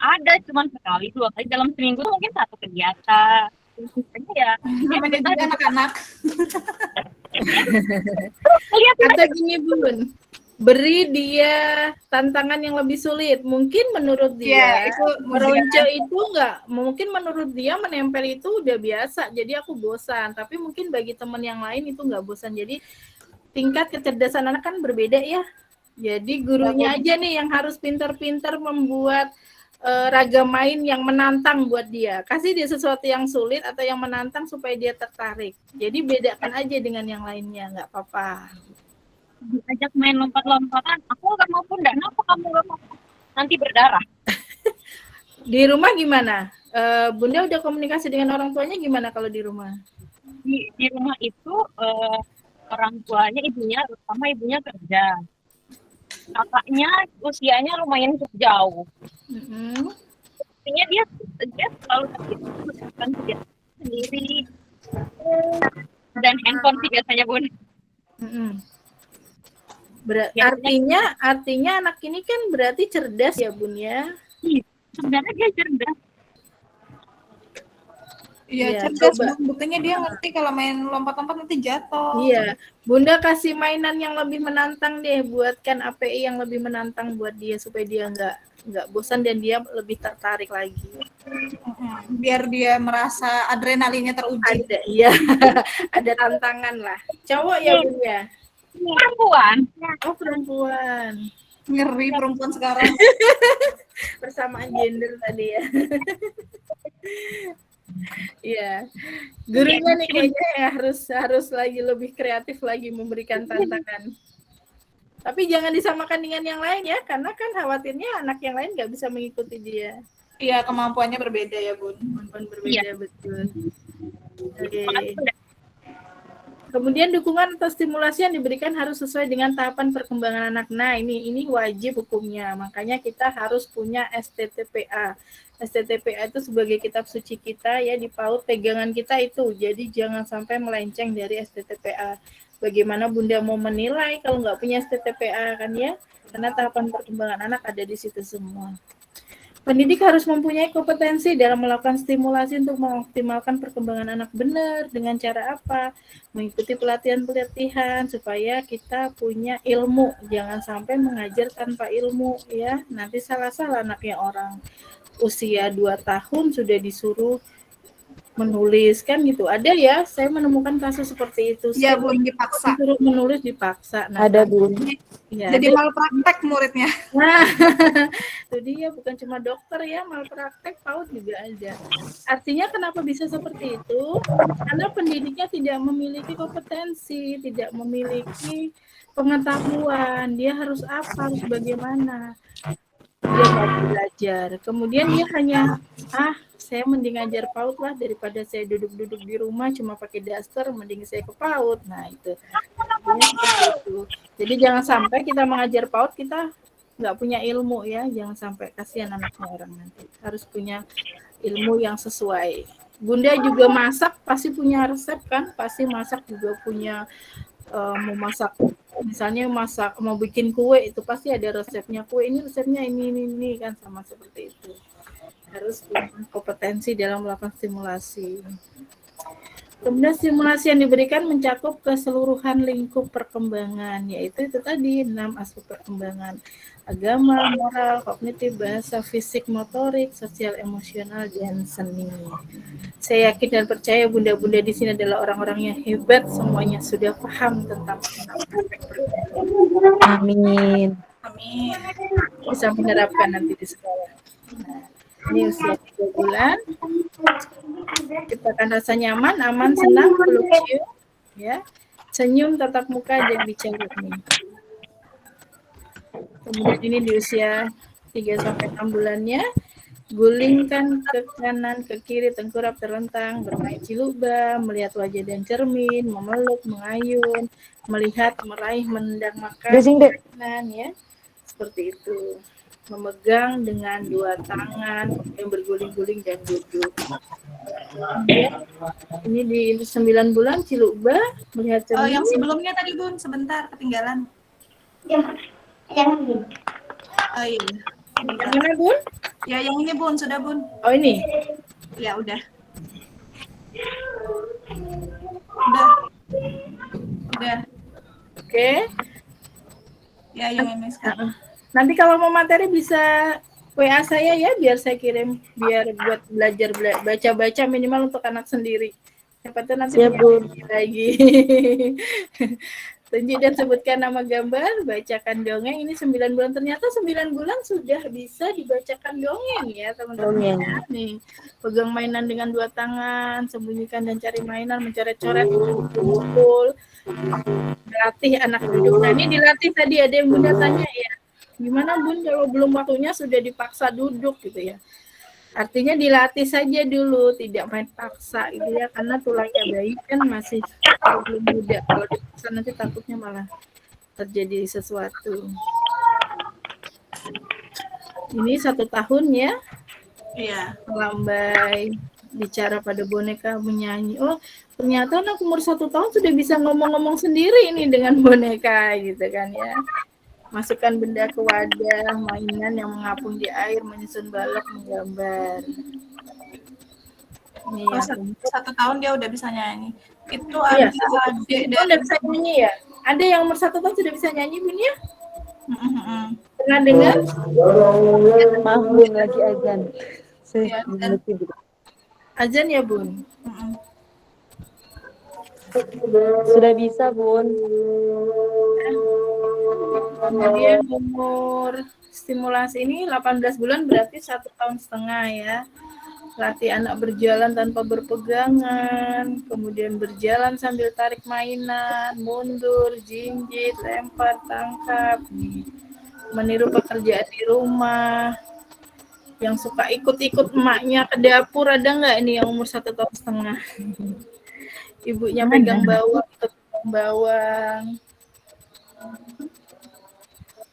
Ada, cuman sekali, 2 kali dalam seminggu mungkin 1 kegiatan. Sisanya ya, Namanya juga anak-anak. Atau gini Bun, beri dia tantangan yang lebih sulit. Mungkin menurut dia Ya, itu meronco itu nggak, mungkin menurut dia menempel itu udah biasa, jadi aku bosan. Tapi mungkin bagi teman yang lain itu nggak bosan. Jadi tingkat kecerdasan anak kan berbeda ya. Jadi gurunya aja nih yang harus pintar-pintar membuat ragam main yang menantang buat dia. Kasih dia sesuatu yang sulit atau yang menantang supaya dia tertarik. Jadi bedakan aja dengan yang lainnya, nggak apa-apa. Diajak main lompat-lompatan, aku nggak mau Bunda, kenapa kamu nggak mau? Nanti berdarah. Di rumah gimana? Bunda udah komunikasi dengan orang tuanya gimana kalau di rumah? Di rumah itu orang tuanya, terutama ibunya kerja. Kakaknya usianya lumayan jauh. Artinya dia selalu melakukan kegiatan sendiri dan handphone sih biasanya Bun. Artinya anak ini kan berarti cerdas ya Bun ya? Sebenarnya dia cerdas. Iya, cerdas Bun. Buktinya dia ngerti kalau main lompat-lompat nanti jatuh. Iya, Bunda kasih mainan yang lebih menantang deh, buatkan API yang lebih menantang buat dia supaya dia nggak bosan dan dia lebih tertarik lagi. Biar dia merasa adrenalinnya teruji. Ada, iya, ada tantangan lah. Cowok ya Bun ya? Perempuan. Oh perempuan. Ngeri perempuan sekarang. Persamaan gender tadi ya. Iya, gurunya nih kayaknya ya harus lagi lebih kreatif lagi memberikan tantangan. Tapi jangan disamakan dengan yang lain ya, karena kan khawatirnya anak yang lain nggak bisa mengikuti dia. Iya, kemampuannya berbeda ya Bun. Kemampuan berbeda betul. Oke. Kemudian dukungan atau stimulasi yang diberikan harus sesuai dengan tahapan perkembangan anak. Nah, ini wajib hukumnya. Makanya kita harus punya STTPA. STTPA itu sebagai kitab suci kita ya, di PAUD pegangan kita itu. Jadi jangan sampai melenceng dari STTPA. Bagaimana Bunda mau menilai kalau nggak punya STTPA kan ya? Karena tahapan perkembangan anak ada di situ semua. Pendidik harus mempunyai kompetensi dalam melakukan stimulasi untuk mengoptimalkan perkembangan anak benar. Dengan cara apa? Mengikuti pelatihan-pelatihan supaya kita punya ilmu. Jangan sampai mengajar tanpa ilmu ya. Nanti salah-salah anaknya orang. Usia 2 tahun sudah disuruh menulis kan gitu. Ada ya, saya menemukan kasus seperti itu. Iya, Bun, dipaksa. Disuruh menulis dipaksa. Nah, Ada, Bun. Ya, Jadi malpraktek muridnya. nah, itu dia, bukan cuma dokter ya, malpraktek PAUD juga ada. Artinya kenapa bisa seperti itu? Karena pendidiknya tidak memiliki kompetensi, tidak memiliki pengetahuan. Dia harus apa, harus bagaimana. Dia mau belajar. Kemudian dia hanya, saya mending ajar PAUD lah daripada saya duduk-duduk di rumah cuma pakai daster, mending saya ke PAUD. Nah, itu. Jadi jangan sampai kita mengajar PAUD kita nggak punya ilmu ya, jangan sampai, kasihan anaknya orang nanti. Harus punya ilmu yang sesuai. Bunda juga masak pasti punya resep kan, pasti masak juga punya mau masak, misalnya masak mau bikin kue itu pasti ada resepnya, kue ini resepnya ini kan, sama seperti itu. Harus punya kompetensi dalam melakukan stimulasi. Kemudian stimulasi yang diberikan mencakup keseluruhan lingkup perkembangan, yaitu itu tadi 6 aspek perkembangan: agama, moral, kognitif, bahasa, fisik, motorik, sosial, emosional, dan seni. Saya yakin dan percaya bunda-bunda di sini adalah orang-orang yang hebat, semuanya sudah paham tentang aspek perkembangan. Amin. Amin. Bisa menerapkan nanti di sekolah. Nah, ini usia 3 bulan. Ciptakan rasa nyaman, aman, senang, peluk cium, ya, senyum, tatap muka, dan bicara nih. Kemudian ini di usia 3-6 bulannya, gulingkan ke kanan, ke kiri, tengkurap, terlentang, bermain ciluba, melihat wajah dan cermin, memeluk, mengayun, melihat, meraih, menendang makanan, ya, seperti itu. Memegang dengan 2 tangan, kemudian berguling-guling dan duduk. Kemudian ini di 9 bulan ciluba, melihat cermin. Oh, yang sebelumnya tadi Bun, sebentar ketinggalan. Oh iya. Yang mana Bun? Ya yang ini Bun, sudah Bun. Oh ini? Ya udah. Udah. Oke. Ya yang ini sekarang. Nanti kalau mau materi bisa WA saya ya, biar saya kirim, biar buat belajar baca-baca minimal untuk anak sendiri. Siapa tahu nanti lagi. Tunjuk dan sebutkan nama gambar, bacakan dongeng. Ini 9 bulan, ternyata 9 bulan sudah bisa dibacakan dongeng ya teman-teman. Nih, pegang mainan dengan 2 tangan, sembunyikan dan cari mainan, mencoret-coret, pukul, melatih anak duduk. Nah ini dilatih tadi, ada yang Bunda tanya ya, gimana Bun kalau belum waktunya sudah dipaksa duduk gitu ya. Artinya dilatih saja dulu, tidak main paksa gitu ya, karena tulangnya bayi kan masih belum muda. Kalau dipaksa nanti takutnya malah terjadi sesuatu. Ini 1 tahun ya. Iya. Melambai, bicara pada boneka, menyanyi. Oh, ternyata anak umur 1 tahun sudah bisa ngomong-ngomong sendiri ini dengan boneka gitu kan ya. Masukkan benda ke wadah, mainan yang mengapung di air, menyusun balok, menggambar. Ini oh, 1 tahun dia udah bisa nyanyi. Itu iya, ada adik dan udah bisa nyanyi ya? Ada yang umur 1 tahun sudah bisa nyanyi Bun ya? Pernah dengar? Maaf Bun, lagi azan. Azan ya Bun? Sudah bisa Bun. Kemudian umur stimulasi ini 18 bulan berarti 1,5 tahun ya. Latih anak berjalan tanpa berpegangan, kemudian berjalan sambil tarik mainan, mundur, jinjit, lempar, tangkap, meniru pekerjaan di rumah. Yang suka ikut-ikut emaknya ke dapur ada nggak ini yang umur 1,5 tahun? Ibunya pegang bawang, bawang.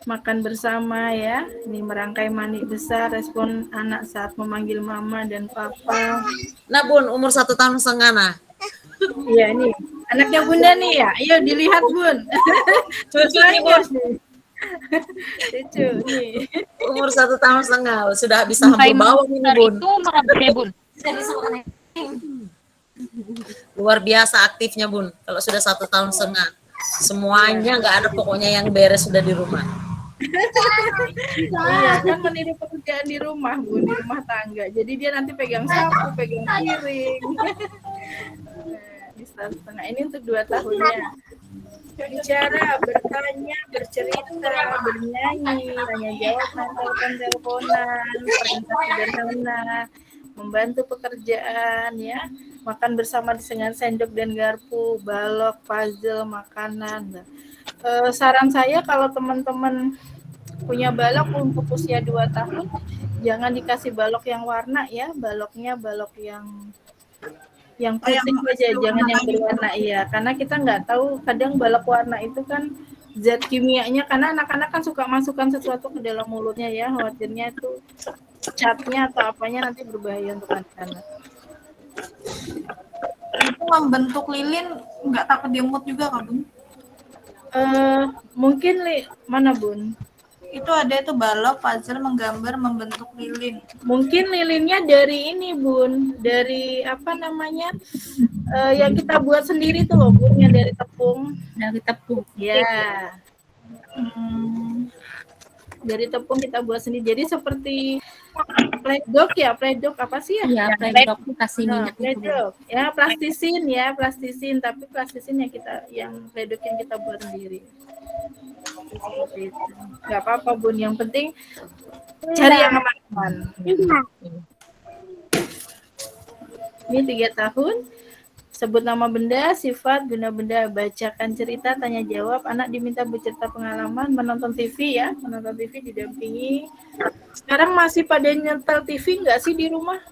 Makan bersama ya. Ini merangkai manik besar, respon anak saat memanggil mama dan papa. Nah Bun, umur 1,5 tahun nah. Iya nih, anaknya Bunda nih ya. Ayo dilihat Bun. Cucu nih Bun. Cucu nih. Umur 1,5 tahun sudah bisa hampir bawang ini Bun. Itu merangkai Bun. Luar biasa aktifnya Bun. Kalau sudah 1,5 tahun, semuanya nggak ada pokoknya yang beres sudah di rumah. Iya, kan meniru pekerjaan di rumah, Bu, di rumah tangga. Jadi dia nanti pegang sapu, pegang piring. Di setengah ini untuk 2 tahunnya. Bicara, bertanya, bercerita, bernyanyi, tanya jawab, nonton teleponan, perintah sederhana, membantu pekerjaan ya, makan bersama dengan sendok dan garpu, balok, puzzle, makanan. Saran saya kalau teman-teman punya balok untuk usia 2 tahun, jangan dikasih balok yang warna ya, baloknya balok yang putih aja, jangan yang berwarna ya, karena kita nggak tahu kadang balok warna itu kan zat kimianya, karena anak-anak kan suka masukkan sesuatu ke dalam mulutnya ya, khawatirnya itu catnya atau apanya nanti berbahaya untuk anak-anak. Itu membentuk lilin nggak takut diemut juga kan Bun? Mungkin mana Bun? Itu ada itu balok, puzzle, menggambar, membentuk lilin. Mungkin lilinnya dari ini Bun, dari apa namanya, yang kita buat sendiri tuh loh Bun, yang dari tepung. Dari tepung. Ya. Dari tepung kita buat sendiri. Jadi seperti pledok ya, pledok apa sih ya? Iya, pledok kasih minyak itu. Pledok. Ya, plastisin, tapi plastisin yang pledok yang kita buat sendiri. Seperti itu. Gak apa-apa Bun, yang penting cari yang aman. Ini 3 tahun. Sebut nama benda, sifat, guna benda, bacakan cerita, tanya jawab. Anak diminta bercerita pengalaman, menonton TV ya, menonton TV didampingi. Sekarang masih pada nyetel TV nggak sih di rumah?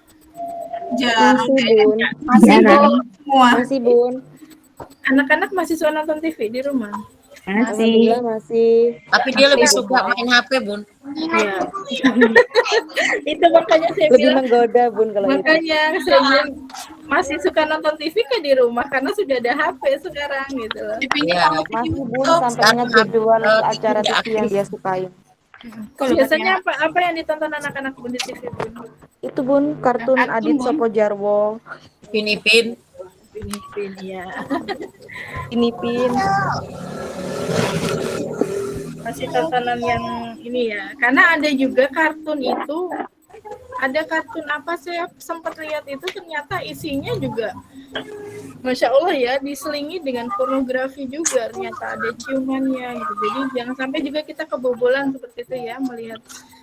Jarang. Masih Bun. Anak-anak masih suka nonton TV di rumah? Alhamdulillah masih. Tapi dia lebih suka main HP Bun. Iya. Itu makanya saya Lebih bilang, menggoda Bun kalau itu. makanya saya bilang masih suka nonton TV kan di rumah karena sudah ada HP sekarang gitu loh. Iya. Masih Bun sampai ingat jadwal acara TV yang dia sukain. Biasanya apa yang ditonton anak-anak Bun di TV Bun? Itu Bun kartun Adit Sopo Jarwo. Pinipin. Pinipin ya. Pinipin. Masih tontonan yang ini ya. Karena ada juga kartun itu, ada kartun apa saya sempat lihat itu ternyata isinya juga Masya Allah ya, diselingi dengan pornografi juga, ternyata ada ciumannya gitu. Jadi jangan sampai juga kita kebobolan seperti itu ya, melihat.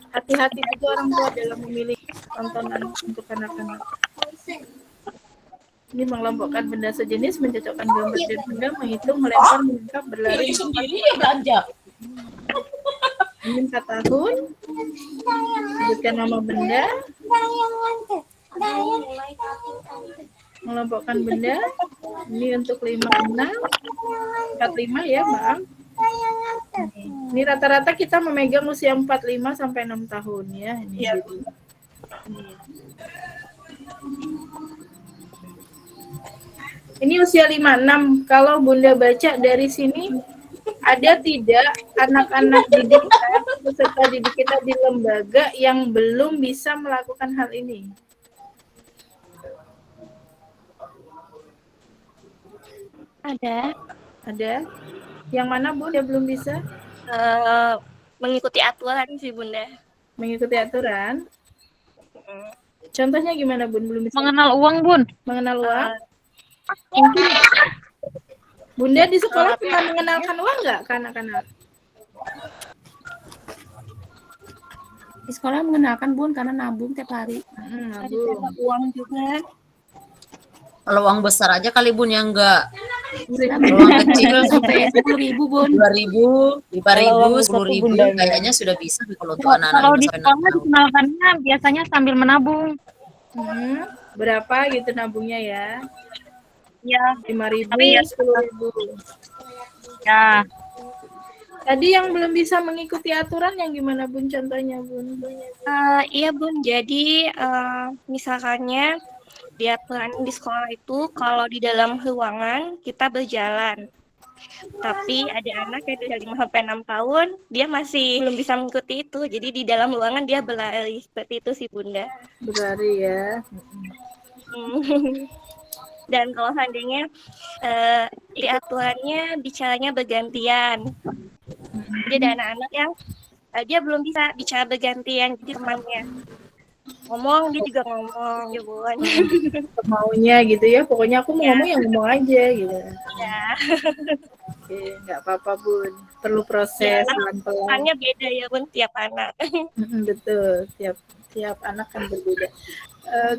Hati-hati juga orang tua dalam memilih tontonan untuk anak-anak. Ini mengelompokkan benda sejenis, mencocokkan gambar dan benda, menghitung, melempar, menangkap, berlari. Ini 4 tahun. Sebutkan nama benda. Mengelompokkan benda. Ini untuk 5-6. 45 ya, maaf. Ini rata-rata kita memegang usia 45 sampai 6 tahun ya. Ini Ya. gitu. Ini usia 5-6. Kalau Bunda baca dari sini, ada tidak anak-anak didik kita, peserta didik kita di lembaga yang belum bisa melakukan hal ini? Ada. Ada? Yang mana Bu dia belum bisa? Mengikuti aturan sih Bunda. Mengikuti aturan? Contohnya gimana Bun? Belum bisa? Mengenal uang Bun. Mengenal uang? Mungkin Bunda di sekolah pernah mengenalkan uang nggak ke anak-anak? Di sekolah mengenalkan Bun karena nabung tiap hari. Nabung. Uang juga. Kalau uang besar aja kali Bun yang enggak. Kalau Uang kecil sampai 10.000 Bun. 2.000, 5.000, Kalau 10.000 bundanya. kayaknya sudah bisa kalau untuk anak-anak Kalau yang di sampai 6 sekolah tahun. dikenalkannya biasanya sambil menabung. Berapa gitu nabungnya ya? Ya, 5.000, tapi 10.000. ya Tadi yang belum bisa mengikuti aturan yang gimana Bun contohnya Bun? Iya Bun, jadi misalkannya di aturan di sekolah itu kalau di dalam ruangan kita berjalan. Tapi ada anak yang dari 5 sampai 6 tahun, dia masih belum bisa mengikuti itu. Jadi di dalam ruangan dia berlari. Seperti itu sih Bunda. Berlari ya. Dan kalau seandainya di aturannya bicaranya bergantian. Jadi ada anak-anak yang dia belum bisa bicara bergantian, jadi temannya ngomong, dia juga ngomong, ya Bun. Maunya gitu ya, pokoknya aku mau ngomong ya ngomong aja gitu. Ya. Oke, nggak apa-apa Bun, perlu Ya, proses pelan-pelan. anak beda ya Bun, tiap anak. Betul, tiap anak kan berbeda.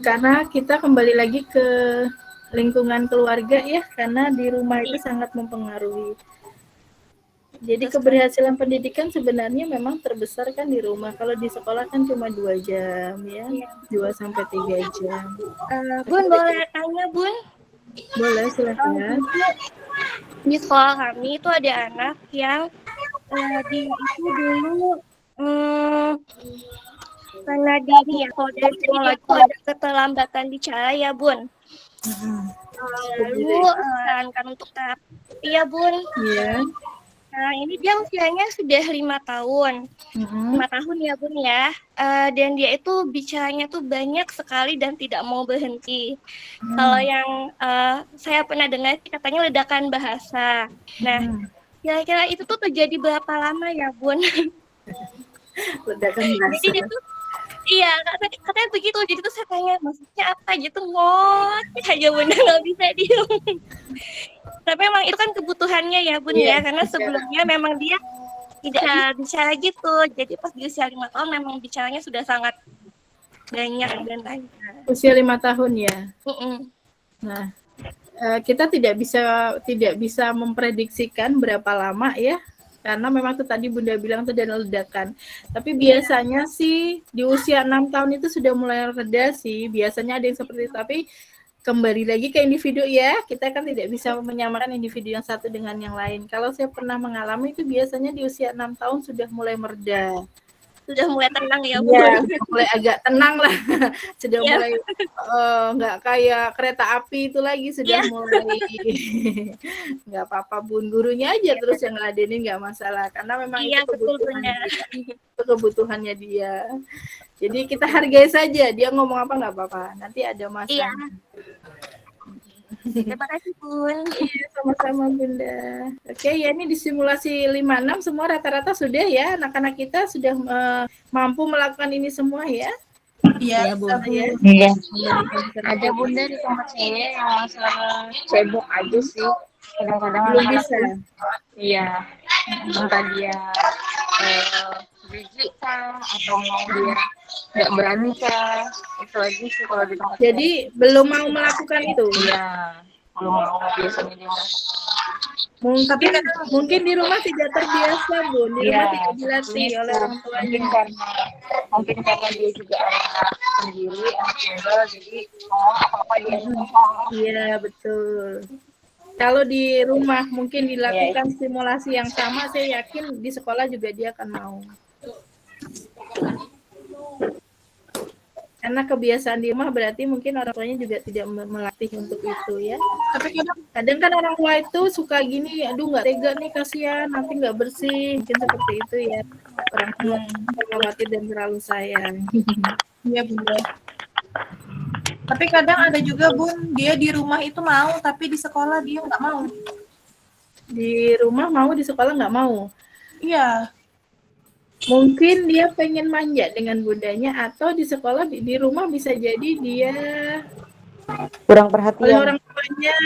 Karena kita kembali lagi ke lingkungan keluarga ya, karena di rumah itu sangat mempengaruhi. Jadi keberhasilan pendidikan sebenarnya memang terbesar kan di rumah. Kalau di sekolah kan cuma 2 jam ya, 2 sampai 3 jam. Bun, boleh tanya Bun? Boleh, silakan. Di sekolah kami itu ada anak yang dia itu dulu karena dia kalau dari sekolah itu ada keterlambatan bicara ya Bun. Lalu sarankan untuk terapi ya Bun. Iya. Nah ini dia usianya sudah 5 tahun. 5 tahun ya Bun ya. Dan dia itu bicaranya tuh banyak sekali dan tidak mau berhenti. Kalau yang saya pernah dengar katanya ledakan bahasa. Nah kira-kira itu tuh terjadi berapa lama ya Bun? Ledakan bahasa. Jadi dia tuh iya, katanya begitu. Jadi tuh saya tanya, maksudnya apa gitu? Ngoceh aja Bunda, nggak bisa diem. Tapi memang itu kan kebutuhannya ya Bun ya, karena sebelumnya memang dia tidak bicara gitu. Jadi pas di usia 5 tahun memang bicaranya sudah sangat banyak dan lancar. Usia 5 tahun ya. Nah, kita tidak bisa memprediksikan berapa lama ya. Karena memang itu tadi Bunda bilang itu ada ledakan. Tapi biasanya sih di usia 6 tahun itu sudah mulai reda sih. Biasanya ada yang seperti itu. Tapi kembali lagi ke individu ya. Kita kan tidak bisa menyamakan individu yang satu dengan yang lain. Kalau saya pernah mengalami itu biasanya di usia 6 tahun sudah mulai mereda. Sudah mulai tenang ya Bun? Iya, mulai agak tenang lah. Sudah mulai nggak kayak kereta api itu lagi. Sudah mulai nggak apa-apa Bun. Gurunya aja terus yang ngeladenin nggak masalah. Karena memang itu kebutuhannya dia. Jadi kita hargai saja. Dia ngomong apa nggak apa-apa. Nanti ada masa. Terima kasih Bun. Iya, sama-sama Bunda. Oke, ya ini di simulasi 5-6 semua rata-rata sudah ya. Anak-anak kita sudah mampu melakukan ini semua ya. Iya, Bunda. Iya. Ada Bunda di tempat saya yang masalah cebok aja sih. Kadang-kadang belum bisa. Iya. Entah dia jijik kah atau dia nggak berani kah, itu aja sih kalau di tempat. Jadi belum mau melakukan itu. Iya, belum mau biasanya dia. Mungkin di rumah tidak terbiasa Bun, di rumah tidak dilatih oleh orang tuanya. Mungkin karena dia juga anak sendiri, anak tunggal, jadi apa-apa dia. Iya betul. Kalau di rumah mungkin dilakukan simulasi yang sama, saya yakin di sekolah juga dia akan mau. Karena kebiasaan di rumah berarti mungkin orang tuanya juga tidak melatih untuk itu ya. Tapi kadang kan orang tua itu suka gini, aduh nggak tega nih kasihan, nanti nggak bersih, mungkin seperti itu ya. Orang tua khawatir dan terlalu sayang. Iya Bunda. Tapi kadang ada juga Bun, dia di rumah itu mau, tapi di sekolah dia nggak mau. Di rumah mau, di sekolah nggak mau? Iya. Mungkin dia pengen manja dengan bundanya, atau di sekolah di rumah bisa jadi dia kurang perhatian oleh orang tuanya,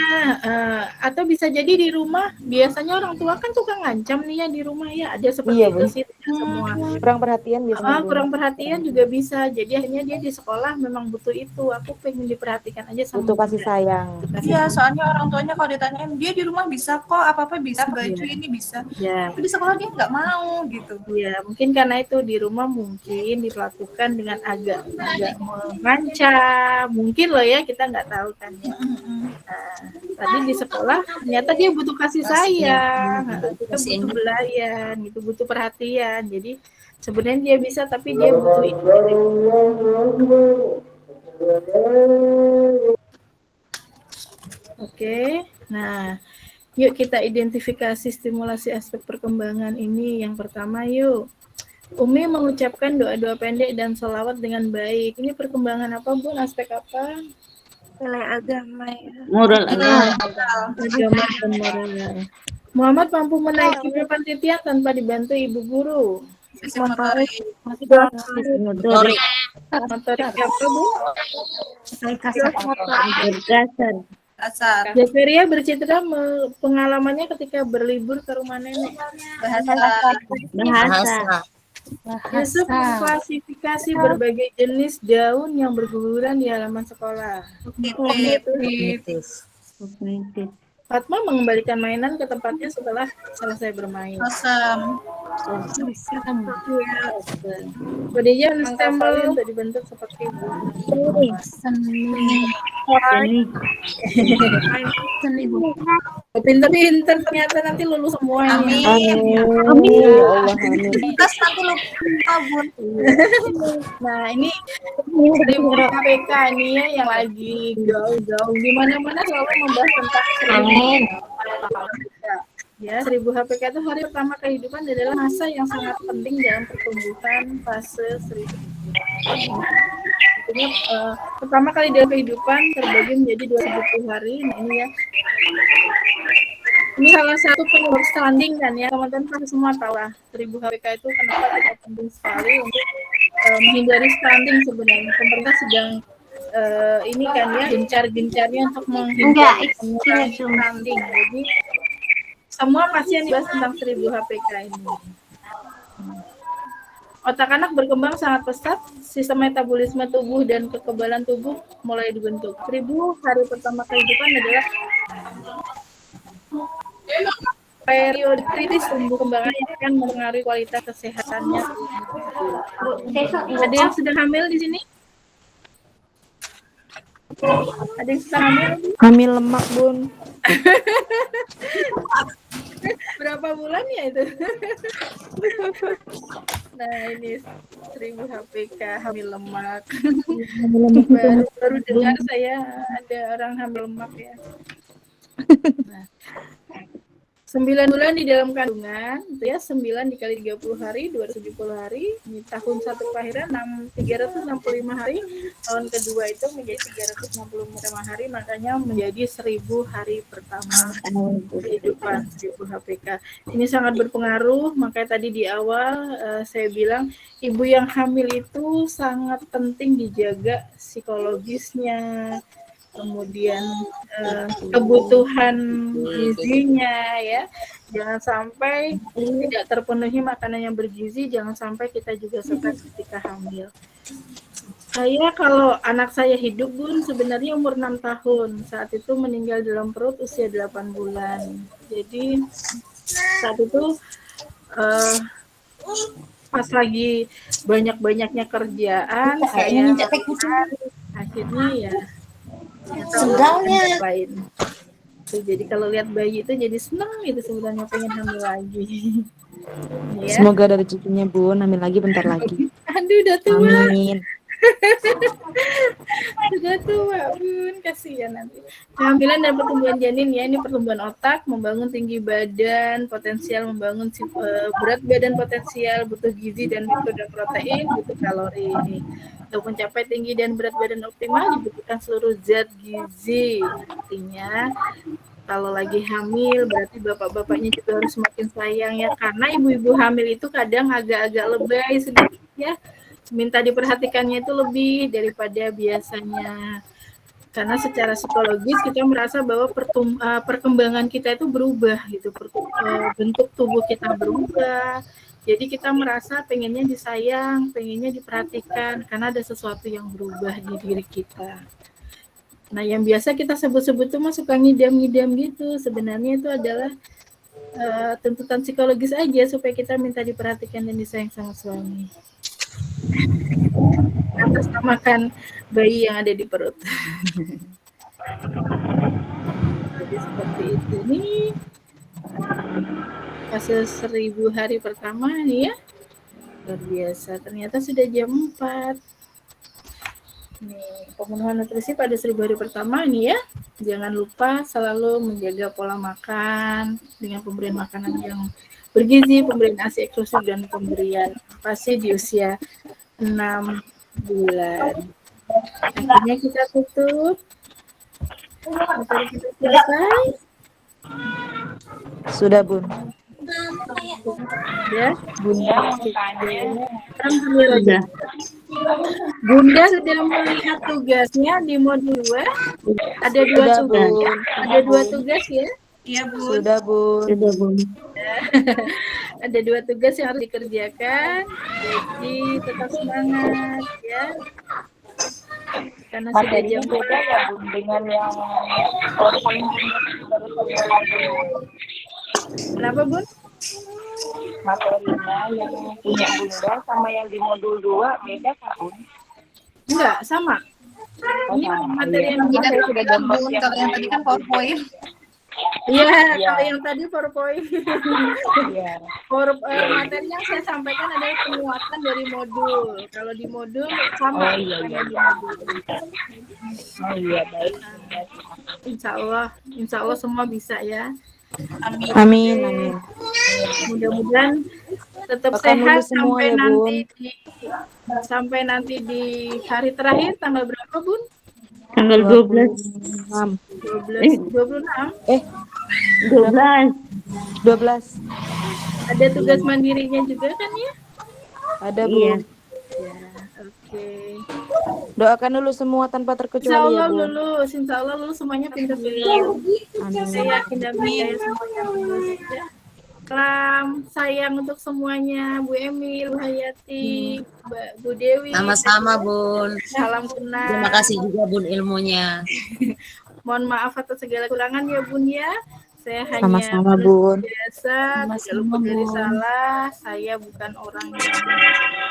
atau bisa jadi di rumah biasanya orang tua kan suka ngancam nih ya di rumah ya, ada seperti itu sih semua. Kurang perhatian biasanya. Kurang perhatian juga bisa, jadi akhirnya dia di sekolah memang butuh itu, aku pengen diperhatikan aja sama butuh kasih sayang. Iya, soalnya orang tuanya kalau ditanyain dia di rumah bisa kok, apa-apa bisa, baju ini bisa. Tapi di sekolah dia nggak mau gitu. Iya, mungkin karena itu di rumah mungkin dilakukan dengan agak mengancam, mungkin loh ya, kita nggak tahu kan ya. tadi di sekolah ternyata dia butuh kasih sayang, kita butuh belayan, gitu, butuh perhatian. Jadi sebenarnya dia bisa, tapi dia butuh itu. Oke, nah yuk kita identifikasi stimulasi aspek perkembangan ini. Yang pertama yuk, Umi mengucapkan doa-doa pendek dan sholawat dengan baik. Ini perkembangan apa, Bun? Aspek apa? Nilai agama ya. Moral Agama dan moral. Muhammad mampu menaiki papan titian tanpa dibantu ibu guru. Motorik. motorik Motorik apa, Bu? Dasar. Javeria bercerita pengalamannya ketika berlibur ke rumah nenek. bahasa Yusuf mengklasifikasi berbagai jenis daun yang berguguran di halaman sekolah. kognitif Fatma mengembalikan mainan ke tempatnya setelah selesai bermain. Awesome. Khadijah menstempel untuk dibentuk seperti pinter-pinter ternyata nanti lulus semuanya. Amin. Ya Allah, amin. Terus nanti lupa, Bun. Nah ini 1000 KPK nih ya yang lagi gaul-gaul di mana-mana selalu membahas tentang 1000 ya. 1000 HPK itu hari pertama kehidupan adalah masa yang sangat penting dalam pertumbuhan fase 1000. Artinya pertama kali dalam kehidupan terbagi menjadi 270 hari. Nah ini ya. Ini salah satu penyebab stunting kan ya, teman-teman kan semua tahu lah 1000 HPK itu kenapa kita penting sekali untuk menghindari stunting sebenarnya. Pemerintah sedang ini kan ya gencar-gencarnya untuk menghindari stunting. Jadi semua pasien dibahas tentang 1000 HPK ini. Otak anak berkembang sangat pesat, sistem metabolisme tubuh dan kekebalan tubuh mulai dibentuk. 1000 hari pertama kehidupan adalah periode kritis tumbuh kembangnya yang akan mempengaruhi kualitas kesehatannya. Ada yang sedang hamil di sini? Ada yang sedang hamil? Hamil lemak, Bun. Berapa bulan ya itu? Nah ini 1000 HPK hamil lemak. baru dengar saya ada orang hamil lemak ya. Nah, 9 bulan di dalam kandungan, itu ya 9 dikali 30 hari, 270 hari, di tahun 1 kelahiran 365 hari, tahun kedua itu menjadi 365 hari, makanya menjadi 1000 hari pertama kehidupan 1000 HPK. Ini sangat berpengaruh, makanya tadi di awal saya bilang ibu yang hamil itu sangat penting dijaga psikologisnya, kemudian kebutuhan gizinya ya, jangan sampai tidak terpenuhi makanan yang bergizi, jangan sampai kita juga stres ketika hamil. Saya kalau anak saya hidup, Bun, sebenarnya umur 6 tahun, saat itu meninggal dalam perut usia 8 bulan. Jadi saat itu pas lagi banyak-banyaknya kerjaan, saya akhirnya ya sedangnya lain. Jadi kalau lihat bayi itu jadi senang gitu, sebenarnya pengen hamil lagi. Ya. Semoga ada rezekinya, Bun. Hamil lagi bentar lagi. Aduh, udah tua. Amin. Sudah tua, Bun, kasihan nanti. Kehamilan dan pertumbuhan janin ya, ini pertumbuhan otak, membangun tinggi badan, potensial membangun berat badan potensial, butuh gizi dan protein, butuh kalori. Untuk mencapai tinggi dan berat badan optimal dibutuhkan seluruh zat gizi. Artinya kalau lagi hamil berarti bapak-bapaknya juga harus semakin sayang ya, karena ibu-ibu hamil itu kadang agak-agak lebay sedikit ya. Minta diperhatikannya itu lebih daripada biasanya. Karena secara psikologis kita merasa bahwa perkembangan kita itu berubah gitu, bentuk tubuh kita berubah. Jadi kita merasa pengennya disayang, pengennya diperhatikan karena ada sesuatu yang berubah di diri kita. Nah, yang biasa kita sebut-sebut itu suka ngidam-ngidam gitu. Sebenarnya itu adalah tuntutan psikologis aja supaya kita minta diperhatikan dan disayang sama suami. Atas namakan bayi yang ada di perut. Jadi seperti itu nih. Fase 1000 hari pertama nih ya. Luar biasa. Ternyata sudah jam 4. Nih, pemenuhan nutrisi pada 1000 hari pertama nih ya. Jangan lupa selalu menjaga pola makan dengan pemberian makanan yang bergizi, pemberian ASI eksklusif, dan pemberian pasti di usia 6 bulan. Akhirnya kita tutup. Materi kita selesai. Sudah, Bun. Ya, Bunda mau tanya. Sudah. Bunda sudah melihat tugasnya di modul 2. Ada 2 Sudah, tugas. Bun. Ada 2 tugas ya. Iya, Bu. Sudah, Bun. Sudah, Bun. Ada 2 tugas yang harus dikerjakan. Jadi tetap semangat ya. Karena sudah Materinya jam beda ya Bun dengan yang paling Kenapa, Bun? materinya yang punya Bunda sama yang di modul 2 beda kan Bun? Enggak, sama. Ini materi yang Tidak kita sudah gambar. Kalau yang tadi kan PowerPoint. Iya, Iya. kalau yang tadi PowerPoint. Iya. Materi yang saya sampaikan adalah penguatan dari modul. Kalau di modul sama Oh, iya, iya. di modul. Oh iya, baik. Insya Allah semua bisa ya. Amin. Amin, amin. Mudah-mudahan tetap Akan sehat lulus semua sampai ya, nanti Bun. sampai nanti di hari terakhir tanggal berapa, Bun? Tanggal 12. 26. 26. 12. 12. Ada tugas mandirinya juga kan ya? Ada, Iya. Bun. Ya, oke. Doakan dulu semua tanpa Insya terkecuali ya, Allah Bun. lulus, Insya Allah lulus semuanya pintar-pintar. Saya yakin dan percaya semuanya lulus ya. Klam, sayang untuk semuanya, Bu Emil, Bu Hayati, Bu Dewi. Sama-sama, Bun. Salam kenal. Terima kasih juga, Bun, ilmunya. Mohon maaf atas segala kurangan ya, Bun ya. Saya hanya Sama-sama, manusia Bun. biasa, tidak Sama-sama, luput dari Bun. salah. Saya bukan orang yang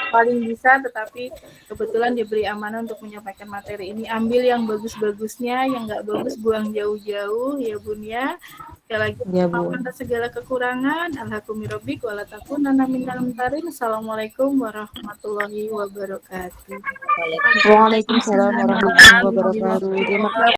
paling bisa, tetapi kebetulan diberi amanah untuk menyampaikan materi ini. Ambil yang bagus-bagusnya, yang nggak bagus buang jauh-jauh ya, Bun ya. Sekali lagi, Ya, maafkan Bun. atas segala kekurangan. Alhamdulillah, walatakunanna minal mumtarin. Assalamualaikum warahmatullahi wabarakatuh. Waalaikumsalam warahmatullahi wabarakatuh. Terima kasih.